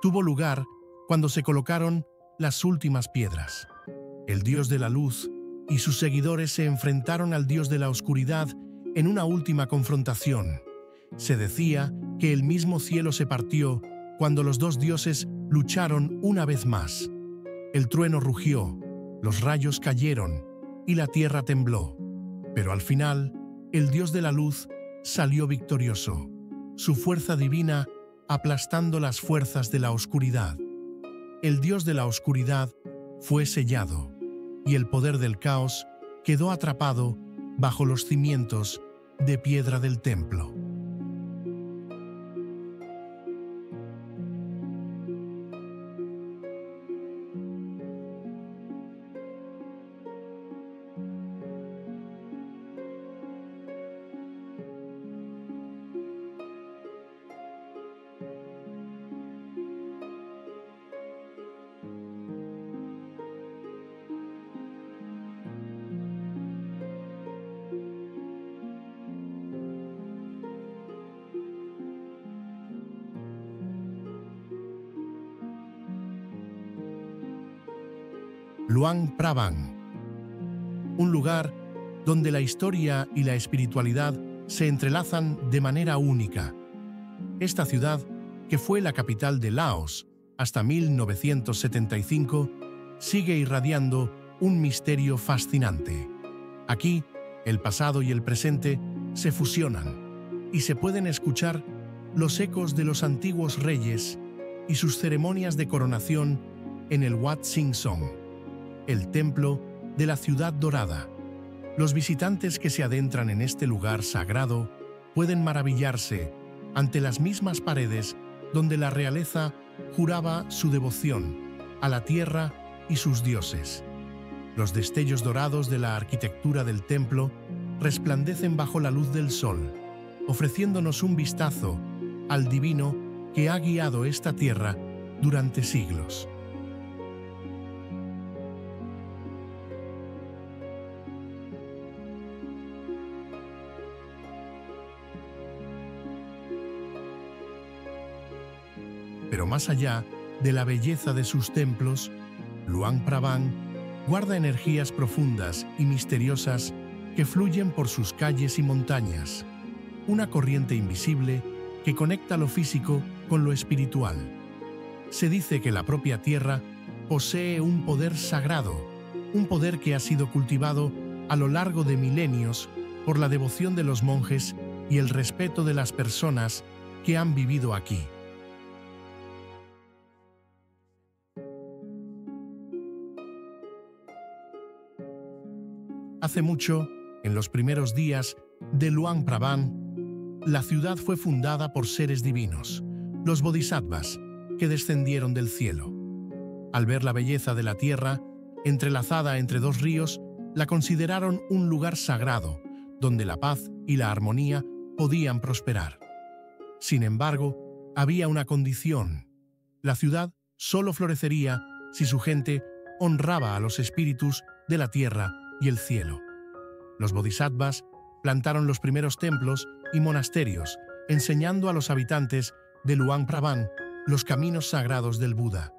tuvo lugar cuando se colocaron las últimas piedras. El dios de la luz y sus seguidores se enfrentaron al dios de la oscuridad en una última confrontación. Se decía que el mismo cielo se partió cuando los dos dioses lucharon una vez más. El trueno rugió, los rayos cayeron y la tierra tembló. Pero al final, el dios de la luz salió victorioso, su fuerza divina aplastando las fuerzas de la oscuridad. El dios de la oscuridad fue sellado, y el poder del caos quedó atrapado bajo los cimientos de piedra del templo. Luang Prabang, un lugar donde la historia y la espiritualidad se entrelazan de manera única. Esta ciudad, que fue la capital de Laos hasta 1975, sigue irradiando un misterio fascinante. Aquí, el pasado y el presente se fusionan y se pueden escuchar los ecos de los antiguos reyes y sus ceremonias de coronación en el Wat Sing Song, el templo de la ciudad dorada. Los visitantes que se adentran en este lugar sagrado pueden maravillarse ante las mismas paredes donde la realeza juraba su devoción a la tierra y sus dioses. Los destellos dorados de la arquitectura del templo resplandecen bajo la luz del sol, ofreciéndonos un vistazo al divino que ha guiado esta tierra durante siglos. Pero más allá de la belleza de sus templos, Luang Prabang guarda energías profundas y misteriosas que fluyen por sus calles y montañas, una corriente invisible que conecta lo físico con lo espiritual. Se dice que la propia tierra posee un poder sagrado, un poder que ha sido cultivado a lo largo de milenios por la devoción de los monjes y el respeto de las personas que han vivido aquí. Hace mucho, en los primeros días de Luang Prabang, la ciudad fue fundada por seres divinos, los bodhisattvas, que descendieron del cielo. Al ver la belleza de la tierra, entrelazada entre dos ríos, la consideraron un lugar sagrado, donde la paz y la armonía podían prosperar. Sin embargo, había una condición: la ciudad solo florecería si su gente honraba a los espíritus de la tierra y el cielo. Los bodhisattvas plantaron los primeros templos y monasterios, enseñando a los habitantes de Luang Prabang los caminos sagrados del Buda.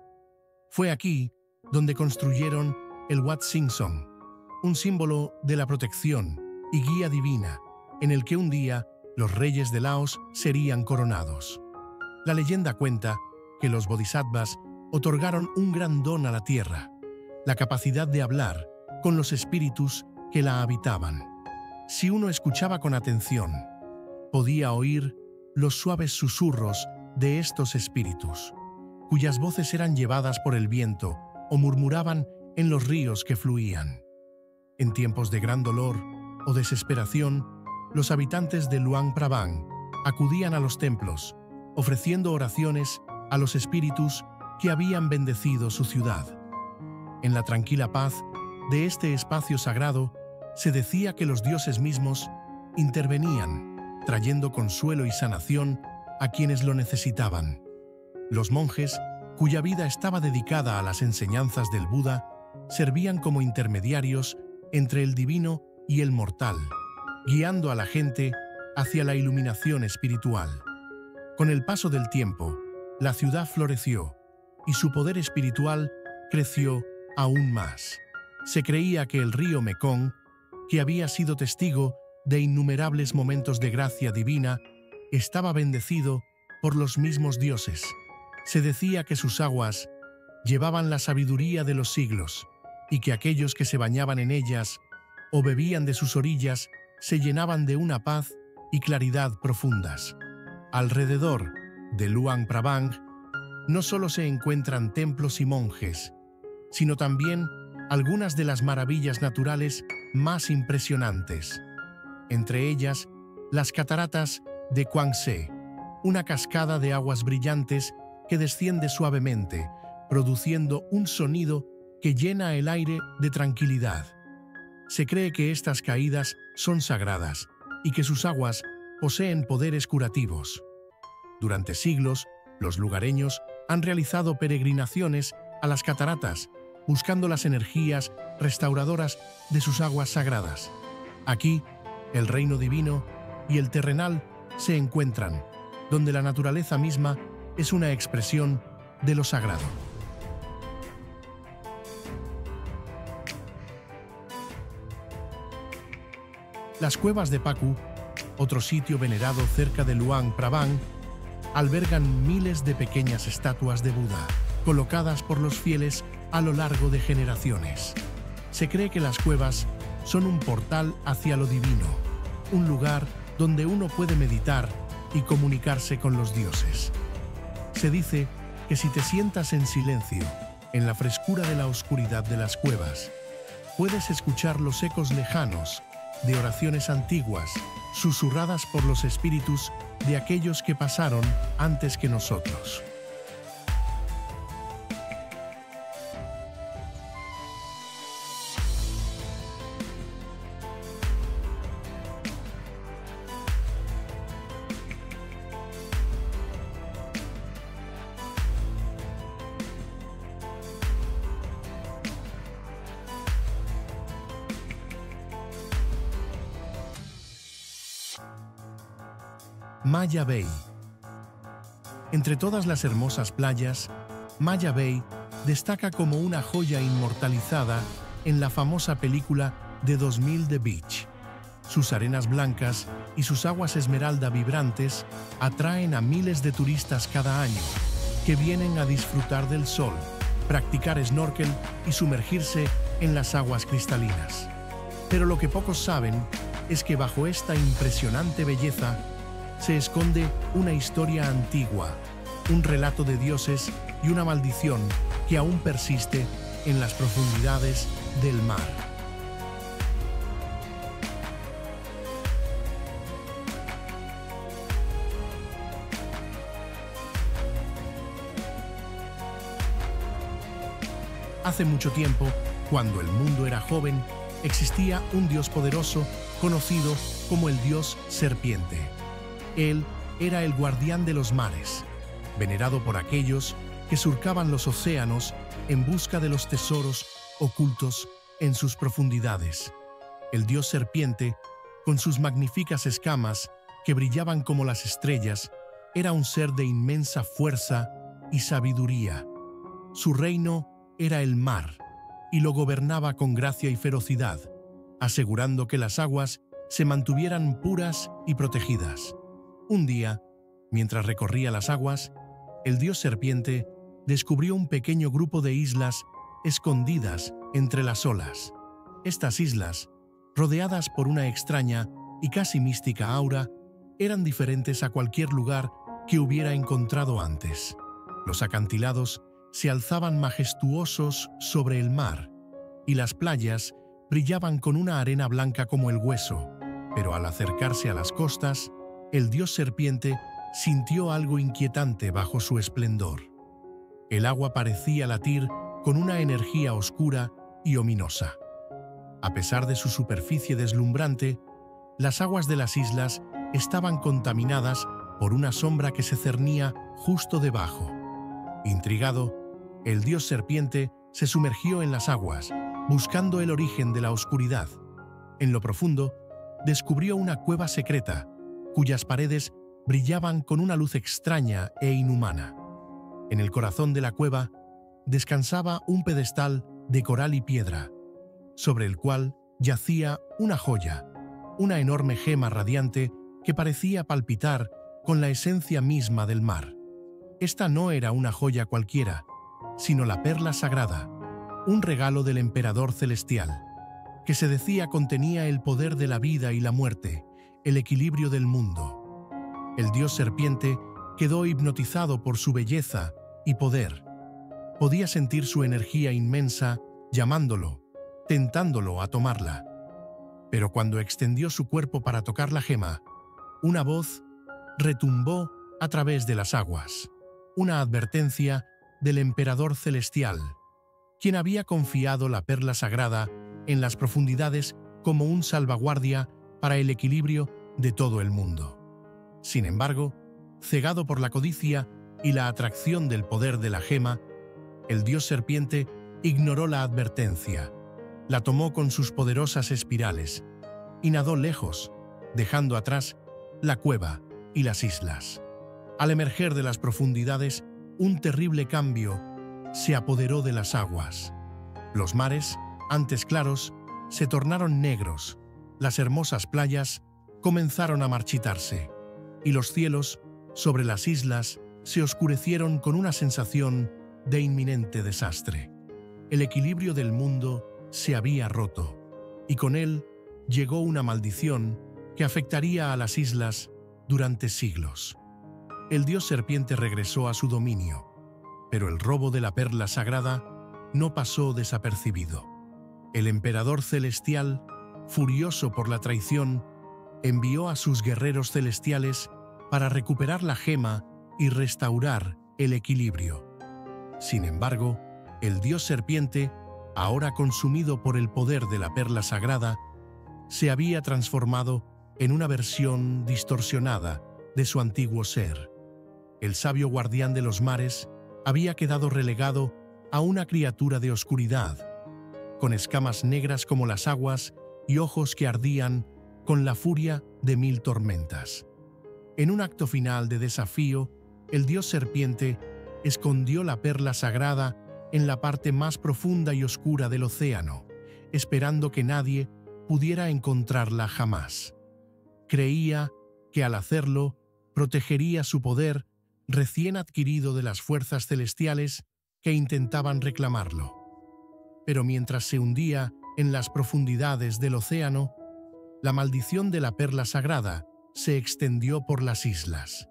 Fue aquí donde construyeron el Wat Sing Song, un símbolo de la protección y guía divina, en el que un día los reyes de Laos serían coronados. La leyenda cuenta que los bodhisattvas otorgaron un gran don a la tierra, la capacidad de hablar con los espíritus que la habitaban. Si uno escuchaba con atención, podía oír los suaves susurros de estos espíritus, cuyas voces eran llevadas por el viento o murmuraban en los ríos que fluían. En tiempos de gran dolor o desesperación, los habitantes de Luang Prabang acudían a los templos, ofreciendo oraciones a los espíritus que habían bendecido su ciudad. En la tranquila paz de este espacio sagrado, se decía que los dioses mismos intervenían, trayendo consuelo y sanación a quienes lo necesitaban. Los monjes, cuya vida estaba dedicada a las enseñanzas del Buda, servían como intermediarios entre el divino y el mortal, guiando a la gente hacia la iluminación espiritual. Con el paso del tiempo, la ciudad floreció y su poder espiritual creció aún más. Se creía que el río Mekong, que había sido testigo de innumerables momentos de gracia divina, estaba bendecido por los mismos dioses. Se decía que sus aguas llevaban la sabiduría de los siglos y que aquellos que se bañaban en ellas o bebían de sus orillas se llenaban de una paz y claridad profundas. Alrededor de Luang Prabang no solo se encuentran templos y monjes, sino también algunas de las maravillas naturales más impresionantes. Entre ellas, las cataratas de Quang-se, una cascada de aguas brillantes que desciende suavemente, produciendo un sonido que llena el aire de tranquilidad. Se cree que estas caídas son sagradas y que sus aguas poseen poderes curativos. Durante siglos, los lugareños han realizado peregrinaciones a las cataratas, buscando las energías restauradoras de sus aguas sagradas. Aquí, el reino divino y el terrenal se encuentran, donde la naturaleza misma es una expresión de lo sagrado. Las cuevas de Paku, otro sitio venerado cerca de Luang Prabang, albergan miles de pequeñas estatuas de Buda, colocadas por los fieles a lo largo de generaciones. Se cree que las cuevas son un portal hacia lo divino, un lugar donde uno puede meditar y comunicarse con los dioses. Se dice que si te sientas en silencio, en la frescura de la oscuridad de las cuevas, puedes escuchar los ecos lejanos de oraciones antiguas, susurradas por los espíritus de aquellos que pasaron antes que nosotros. Maya Bay. Entre todas las hermosas playas, Maya Bay destaca como una joya inmortalizada en la famosa película de 2000 The Beach. Sus arenas blancas y sus aguas esmeralda vibrantes atraen a miles de turistas cada año, que vienen a disfrutar del sol, practicar snorkel y sumergirse en las aguas cristalinas. Pero lo que pocos saben es que bajo esta impresionante belleza se esconde una historia antigua, un relato de dioses y una maldición que aún persiste en las profundidades del mar. Hace mucho tiempo, cuando el mundo era joven, existía un dios poderoso conocido como el dios serpiente. Él era el guardián de los mares, venerado por aquellos que surcaban los océanos en busca de los tesoros ocultos en sus profundidades. El dios serpiente, con sus magníficas escamas que brillaban como las estrellas, era un ser de inmensa fuerza y sabiduría. Su reino era el mar, y lo gobernaba con gracia y ferocidad, asegurando que las aguas se mantuvieran puras y protegidas. Un día, mientras recorría las aguas, el dios serpiente descubrió un pequeño grupo de islas escondidas entre las olas. Estas islas rodeadas por una extraña y casi mística aura, eran diferentes a cualquier lugar que hubiera encontrado antes. Los acantilados se alzaban majestuosos sobre el mar, y las playas brillaban con una arena blanca como el hueso, pero al acercarse a las costas, el dios serpiente sintió algo inquietante bajo su esplendor. El agua parecía latir con una energía oscura y ominosa. A pesar de su superficie deslumbrante, las aguas de las islas estaban contaminadas por una sombra que se cernía justo debajo. Intrigado, el dios serpiente se sumergió en las aguas, buscando el origen de la oscuridad. En lo profundo, descubrió una cueva secreta, cuyas paredes brillaban con una luz extraña e inhumana. En el corazón de la cueva descansaba un pedestal de coral y piedra, sobre el cual yacía una joya, una enorme gema radiante que parecía palpitar con la esencia misma del mar. Esta no era una joya cualquiera, sino la perla sagrada, un regalo del emperador celestial, que se decía contenía el poder de la vida y la muerte, el equilibrio del mundo. El dios serpiente quedó hipnotizado por su belleza y poder. Podía sentir su energía inmensa llamándolo, tentándolo a tomarla. Pero cuando extendió su cuerpo para tocar la gema, una voz retumbó a través de las aguas, una advertencia del emperador celestial, quien había confiado la perla sagrada en las profundidades como un salvaguardia para el equilibrio de todo el mundo. Sin embargo, cegado por la codicia y la atracción del poder de la gema, el dios serpiente ignoró la advertencia, la tomó con sus poderosas espirales y nadó lejos, dejando atrás la cueva y las islas. Al emerger de las profundidades, un terrible cambio se apoderó de las aguas. Los mares, antes claros, se tornaron negros, las hermosas playas comenzaron a marchitarse, y los cielos sobre las islas se oscurecieron con una sensación de inminente desastre. El equilibrio del mundo se había roto, y con él llegó una maldición que afectaría a las islas durante siglos. El dios serpiente regresó a su dominio, pero el robo de la perla sagrada no pasó desapercibido. El emperador celestial, furioso por la traición, envió a sus guerreros celestiales para recuperar la gema y restaurar el equilibrio. Sin embargo, el dios serpiente, ahora consumido por el poder de la perla sagrada, se había transformado en una versión distorsionada de su antiguo ser. El sabio guardián de los mares había quedado relegado a una criatura de oscuridad, con escamas negras como las aguas y ojos que ardían con la furia de 1000 tormentas. En un acto final de desafío, el dios serpiente escondió la perla sagrada en la parte más profunda y oscura del océano, esperando que nadie pudiera encontrarla jamás. Creía que al hacerlo protegería su poder recién adquirido de las fuerzas celestiales que intentaban reclamarlo. Pero mientras se hundía en las profundidades del océano, la maldición de la perla sagrada se extendió por las islas.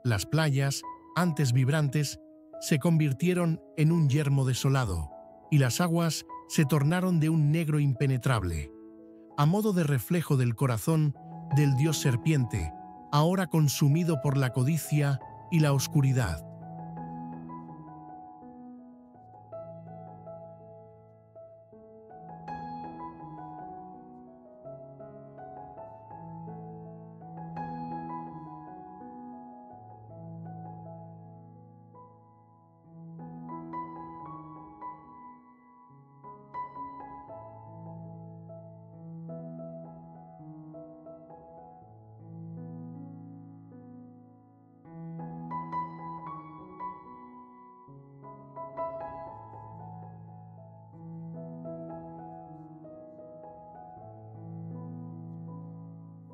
Las playas, antes vibrantes, se convirtieron en un yermo desolado, y las aguas se tornaron de un negro impenetrable, a modo de reflejo del corazón del dios serpiente, ahora consumido por la codicia y la oscuridad.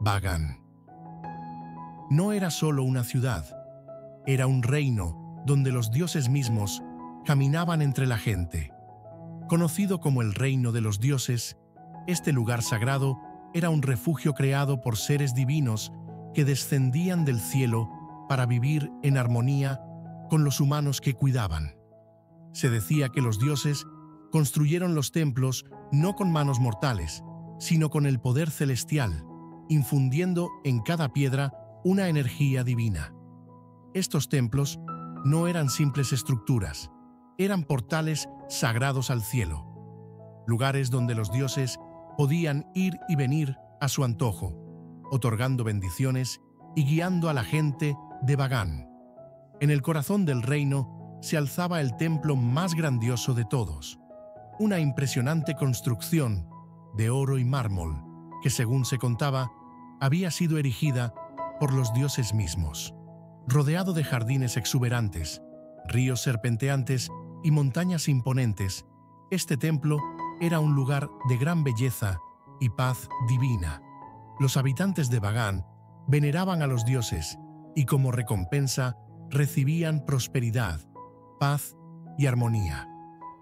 Bagan. No era solo una ciudad, era un reino donde los dioses mismos caminaban entre la gente. Conocido como el reino de los dioses, Este lugar sagrado era un refugio creado por seres divinos que descendían del cielo para vivir en armonía con los humanos que cuidaban. Se decía que los dioses construyeron los templos no con manos mortales, sino con el poder celestial, infundiendo en cada piedra una energía divina. Estos templos no eran simples estructuras, eran portales sagrados al cielo, lugares donde los dioses podían ir y venir a su antojo, otorgando bendiciones y guiando a la gente de Vagán. En el corazón del reino se alzaba el templo más grandioso de todos, una impresionante construcción de oro y mármol que, según se contaba, había sido erigida por los dioses mismos. Rodeado de jardines exuberantes, ríos serpenteantes y montañas imponentes, este templo era un lugar de gran belleza y paz divina. Los habitantes de Vagán veneraban a los dioses y como recompensa recibían prosperidad, paz y armonía.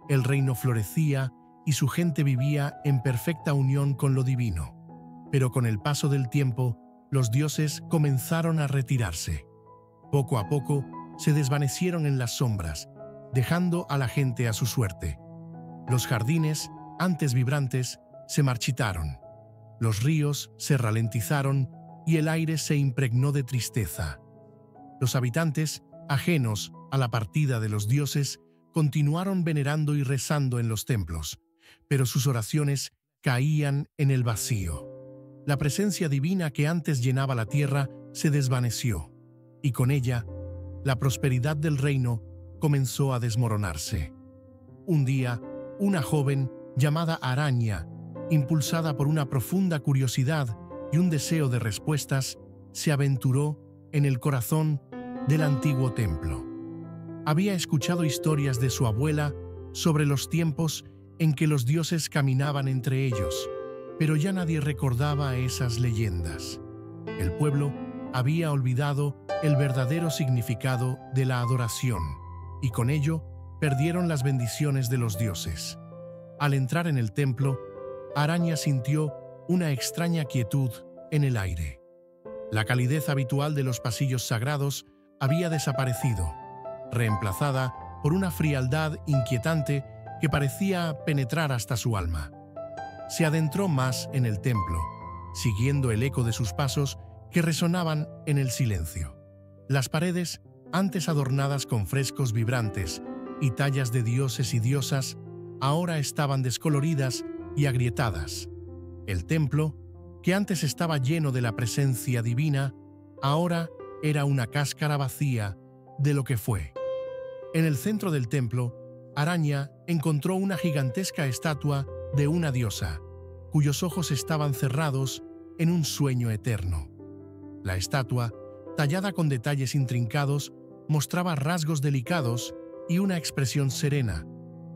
El reino florecía y su gente vivía en perfecta unión con lo divino. Pero con el paso del tiempo, los dioses comenzaron a retirarse. Poco a poco, se desvanecieron en las sombras, dejando a la gente a su suerte. Los jardines, antes vibrantes, se marchitaron. Los ríos se ralentizaron y el aire se impregnó de tristeza. Los habitantes, ajenos a la partida de los dioses, continuaron venerando y rezando en los templos, pero sus oraciones caían en el vacío. La presencia divina que antes llenaba la tierra se desvaneció, y con ella, la prosperidad del reino comenzó a desmoronarse. Un día, una joven llamada Araña, impulsada por una profunda curiosidad y un deseo de respuestas, se aventuró en el corazón del antiguo templo. Había escuchado historias de su abuela sobre los tiempos en que los dioses caminaban entre ellos, pero ya nadie recordaba esas leyendas. El pueblo había olvidado el verdadero significado de la adoración, y con ello perdieron las bendiciones de los dioses. Al entrar en el templo, Araña sintió una extraña quietud en el aire. La calidez habitual de los pasillos sagrados había desaparecido, reemplazada por una frialdad inquietante que parecía penetrar hasta su alma. Se adentró más en el templo, siguiendo el eco de sus pasos que resonaban en el silencio. Las paredes, antes adornadas con frescos vibrantes y tallas de dioses y diosas, ahora estaban descoloridas y agrietadas. El templo, que antes estaba lleno de la presencia divina, ahora era una cáscara vacía de lo que fue. En el centro del templo, Araña encontró una gigantesca estatua de una diosa, cuyos ojos estaban cerrados en un sueño eterno. La estatua, tallada con detalles intrincados, mostraba rasgos delicados y una expresión serena,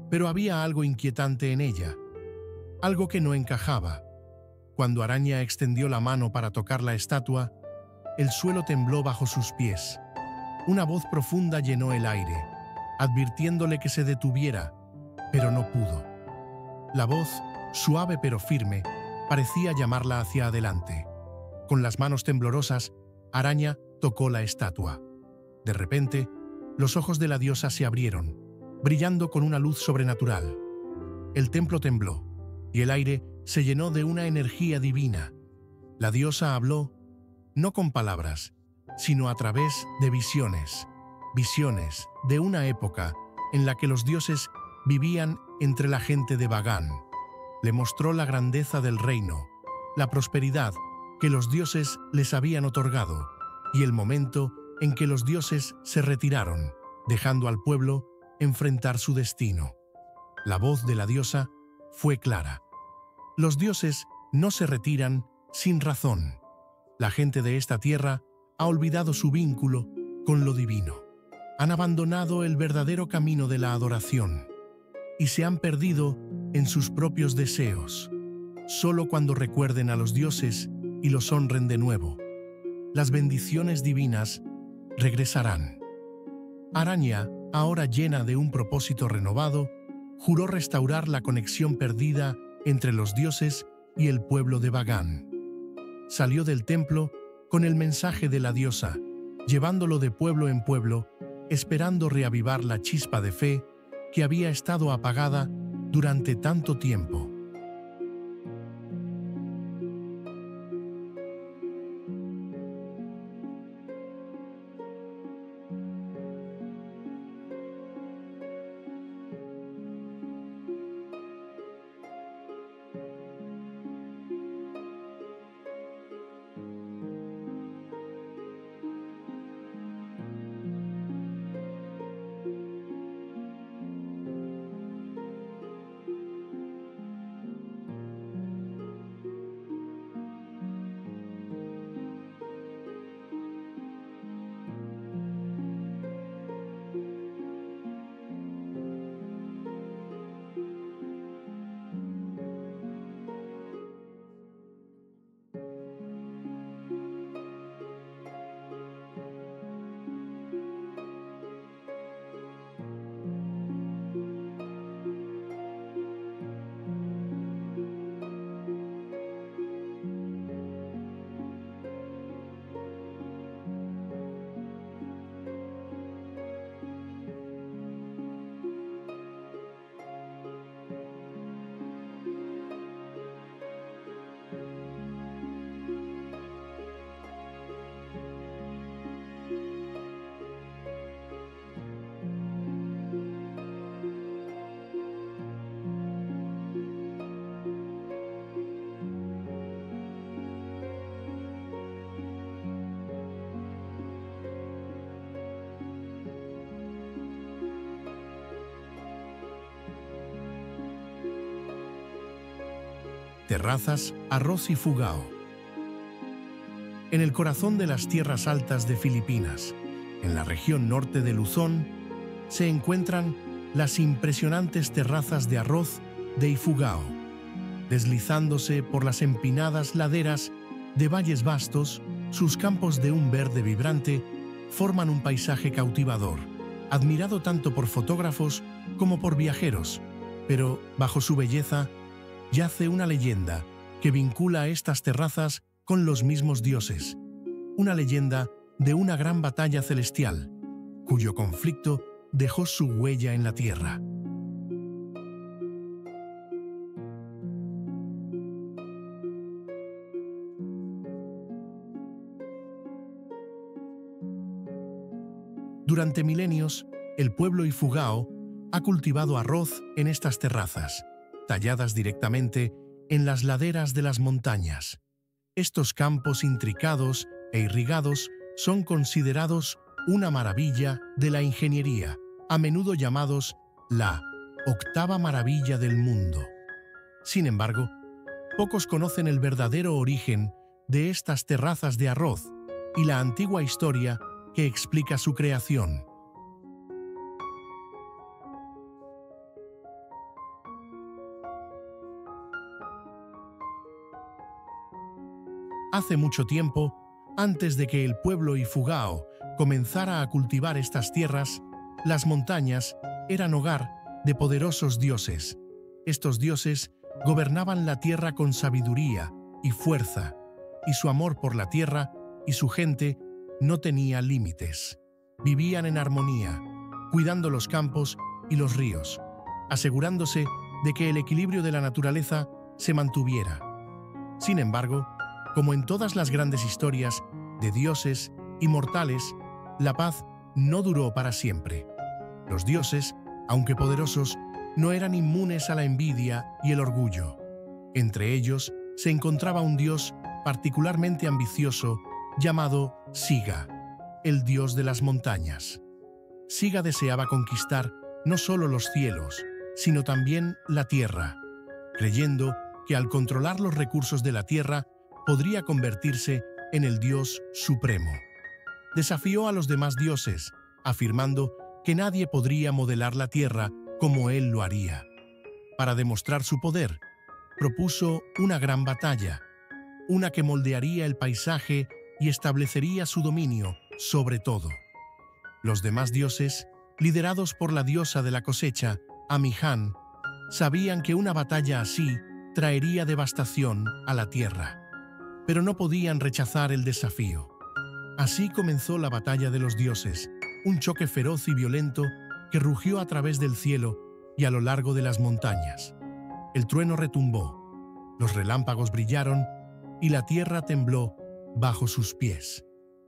pero había algo inquietante en ella, algo que no encajaba. Cuando Araña extendió la mano para tocar la estatua, el suelo tembló bajo sus pies. Una voz profunda llenó el aire, advirtiéndole que se detuviera, pero no pudo. La voz, suave pero firme, parecía llamarla hacia adelante. Con las manos temblorosas, Araña tocó la estatua. De repente, los ojos de la diosa se abrieron, brillando con una luz sobrenatural. El templo tembló, y el aire se llenó de una energía divina. La diosa habló, no con palabras, sino a través de visiones de una época en la que los dioses vivían entre la gente de Vagán. Le mostró la grandeza del reino, la prosperidad que los dioses les habían otorgado, y el momento en que los dioses se retiraron, dejando al pueblo enfrentar su destino. La voz de la diosa fue clara. Los dioses no se retiran sin razón. La gente de esta tierra ha olvidado su vínculo con lo divino. Han abandonado el verdadero camino de la adoración y se han perdido en sus propios deseos. Solo cuando recuerden a los dioses y los honren de nuevo, las bendiciones divinas regresarán. Araña, ahora llena de un propósito renovado, juró restaurar la conexión perdida entre los dioses y el pueblo de Bagán. Salió del templo con el mensaje de la diosa, llevándolo de pueblo en pueblo, esperando reavivar la chispa de fe que había estado apagada durante tanto tiempo. Terrazas, arroz y fugao. En el corazón de las tierras altas de Filipinas, en la región norte de Luzón, se encuentran las impresionantes terrazas de arroz de Ifugao, deslizándose por las empinadas laderas de valles vastos. Sus campos de un verde vibrante forman un paisaje cautivador, admirado tanto por fotógrafos como por viajeros, pero bajo su belleza yace una leyenda que vincula a estas terrazas con los mismos dioses, una leyenda de una gran batalla celestial, cuyo conflicto dejó su huella en la tierra. Durante milenios, el pueblo Ifugao ha cultivado arroz en estas terrazas, talladas directamente en las laderas de las montañas. Estos campos intricados e irrigados son considerados una maravilla de la ingeniería, a menudo llamados la octava maravilla del mundo. Sin embargo, pocos conocen el verdadero origen de estas terrazas de arroz y la antigua historia que explica su creación. Hace mucho tiempo, antes de que el pueblo Ifugao comenzara a cultivar estas tierras, las montañas eran hogar de poderosos dioses. Estos dioses gobernaban la tierra con sabiduría y fuerza, y su amor por la tierra y su gente no tenía límites. Vivían en armonía, cuidando los campos y los ríos, asegurándose de que el equilibrio de la naturaleza se mantuviera. Sin embargo, como en todas las grandes historias de dioses y mortales, la paz no duró para siempre. Los dioses, aunque poderosos, no eran inmunes a la envidia y el orgullo. Entre ellos se encontraba un dios particularmente ambicioso llamado Siga, el dios de las montañas. Siga deseaba conquistar no solo los cielos, sino también la tierra, creyendo que al controlar los recursos de la tierra podría convertirse en el dios supremo. Desafió a los demás dioses, afirmando que nadie podría modelar la tierra como él lo haría. Para demostrar su poder, propuso una gran batalla, una que moldearía el paisaje y establecería su dominio sobre todo. Los demás dioses, liderados por la diosa de la cosecha, Amihan, sabían que una batalla así traería devastación a la tierra, pero no podían rechazar el desafío. Así comenzó la batalla de los dioses, un choque feroz y violento que rugió a través del cielo y a lo largo de las montañas. El trueno retumbó, los relámpagos brillaron y la tierra tembló bajo sus pies.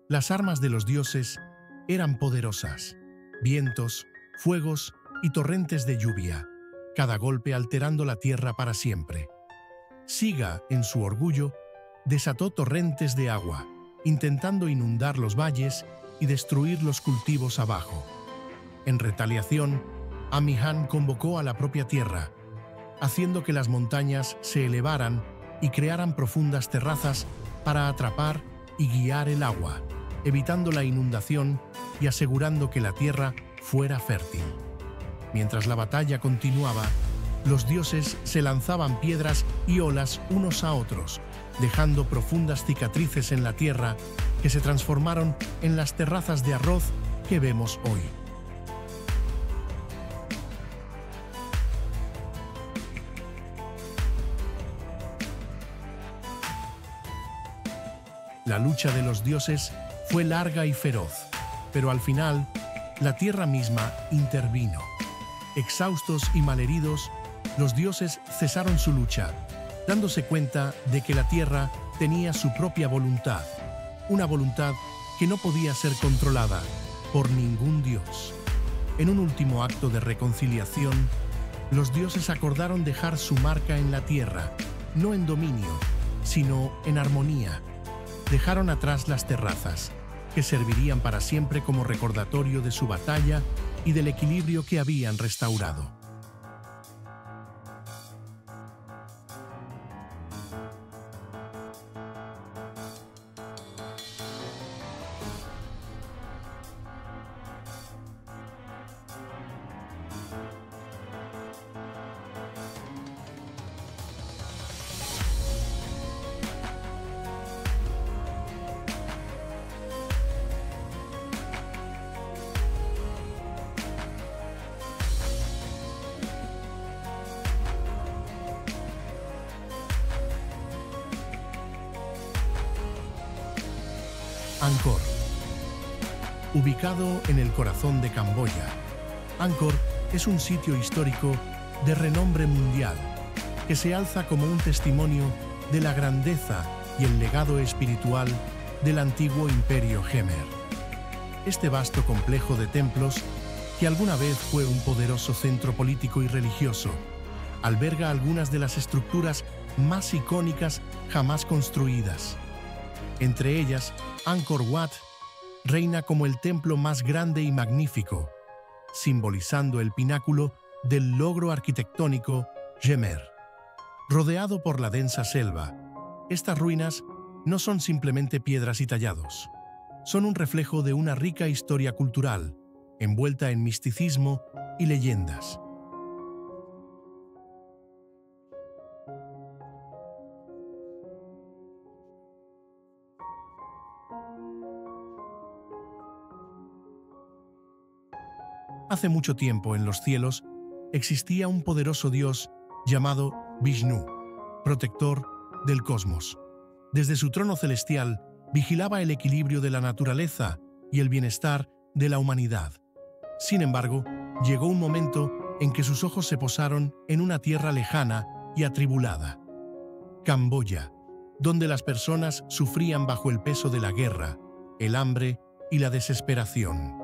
Las armas de los dioses eran poderosas: vientos, fuegos y torrentes de lluvia, cada golpe alterando la tierra para siempre. Siga, en su orgullo, desató torrentes de agua, intentando inundar los valles y destruir los cultivos abajo. En retaliación, Amihan convocó a la propia tierra, haciendo que las montañas se elevaran y crearan profundas terrazas para atrapar y guiar el agua, evitando la inundación y asegurando que la tierra fuera fértil. Mientras la batalla continuaba, los dioses se lanzaban piedras y olas unos a otros, dejando profundas cicatrices en la tierra que se transformaron en las terrazas de arroz que vemos hoy. La lucha de los dioses fue larga y feroz, pero al final, la tierra misma intervino. Exhaustos y malheridos, los dioses cesaron su lucha, dándose cuenta de que la tierra tenía su propia voluntad, una voluntad que no podía ser controlada por ningún dios. En un último acto de reconciliación, los dioses acordaron dejar su marca en la tierra, no en dominio, sino en armonía. Dejaron atrás las terrazas, que servirían para siempre como recordatorio de su batalla y del equilibrio que habían restaurado. Angkor. Ubicado en el corazón de Camboya, Angkor es un sitio histórico de renombre mundial que se alza como un testimonio de la grandeza y el legado espiritual del antiguo imperio Khmer. Este vasto complejo de templos, que alguna vez fue un poderoso centro político y religioso, alberga algunas de las estructuras más icónicas jamás construidas. Entre ellas, Angkor Wat reina como el templo más grande y magnífico, simbolizando el pináculo del logro arquitectónico Khmer. Rodeado por la densa selva, estas ruinas no son simplemente piedras y tallados. Son un reflejo de una rica historia cultural, envuelta en misticismo y leyendas. Hace mucho tiempo en los cielos existía un poderoso dios llamado Vishnu, protector del cosmos. Desde su trono celestial vigilaba el equilibrio de la naturaleza y el bienestar de la humanidad. Sin embargo, llegó un momento en que sus ojos se posaron en una tierra lejana y atribulada, Camboya, donde las personas sufrían bajo el peso de la guerra, el hambre y la desesperación.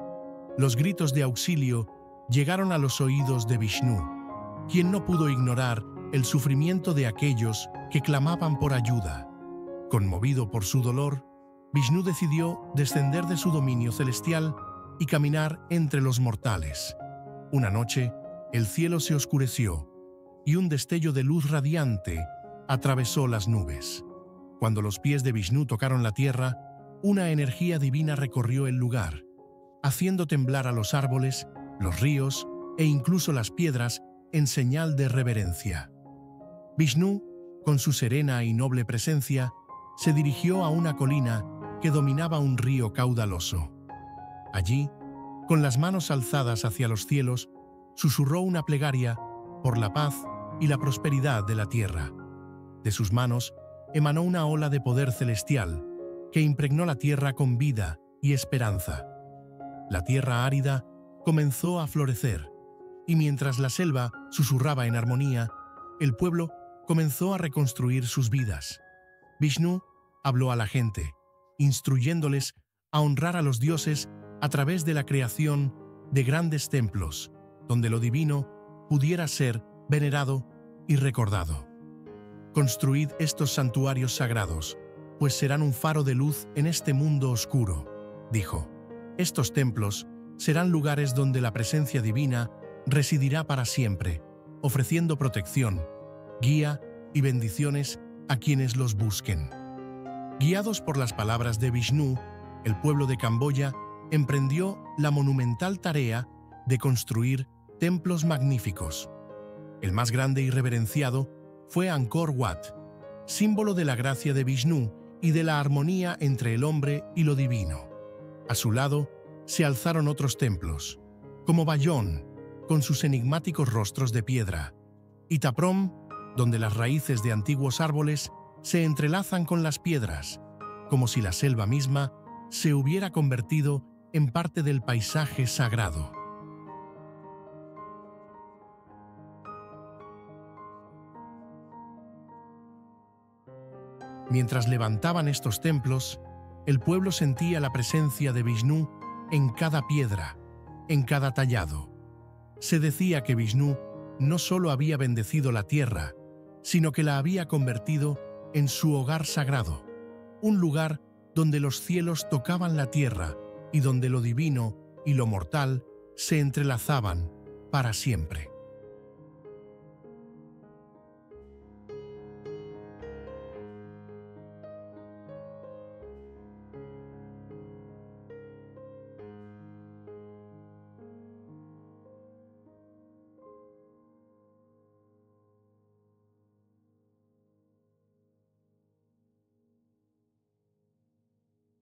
Los gritos de auxilio llegaron a los oídos de Vishnu, quien no pudo ignorar el sufrimiento de aquellos que clamaban por ayuda. Conmovido por su dolor, Vishnu decidió descender de su dominio celestial y caminar entre los mortales. Una noche, el cielo se oscureció y un destello de luz radiante atravesó las nubes. Cuando los pies de Vishnu tocaron la tierra, una energía divina recorrió el lugar, haciendo temblar a los árboles, los ríos e incluso las piedras en señal de reverencia. Vishnu, con su serena y noble presencia, se dirigió a una colina que dominaba un río caudaloso. Allí, con las manos alzadas hacia los cielos, susurró una plegaria por la paz y la prosperidad de la tierra. De sus manos emanó una ola de poder celestial que impregnó la tierra con vida y esperanza. La tierra árida comenzó a florecer, y mientras la selva susurraba en armonía, el pueblo comenzó a reconstruir sus vidas. Vishnu habló a la gente, instruyéndoles a honrar a los dioses a través de la creación de grandes templos, donde lo divino pudiera ser venerado y recordado. Construid estos santuarios sagrados, pues serán un faro de luz en este mundo oscuro, dijo. Estos templos serán lugares donde la presencia divina residirá para siempre, ofreciendo protección, guía y bendiciones a quienes los busquen. Guiados por las palabras de Vishnu, el pueblo de Camboya emprendió la monumental tarea de construir templos magníficos. El más grande y reverenciado fue Angkor Wat, símbolo de la gracia de Vishnu y de la armonía entre el hombre y lo divino. A su lado se alzaron otros templos, como Bayón, con sus enigmáticos rostros de piedra, y Taprom, donde las raíces de antiguos árboles se entrelazan con las piedras, como si la selva misma se hubiera convertido en parte del paisaje sagrado. Mientras levantaban estos templos, el pueblo sentía la presencia de Vishnu en cada piedra, en cada tallado. Se decía que Vishnu no solo había bendecido la tierra, sino que la había convertido en su hogar sagrado, un lugar donde los cielos tocaban la tierra y donde lo divino y lo mortal se entrelazaban para siempre.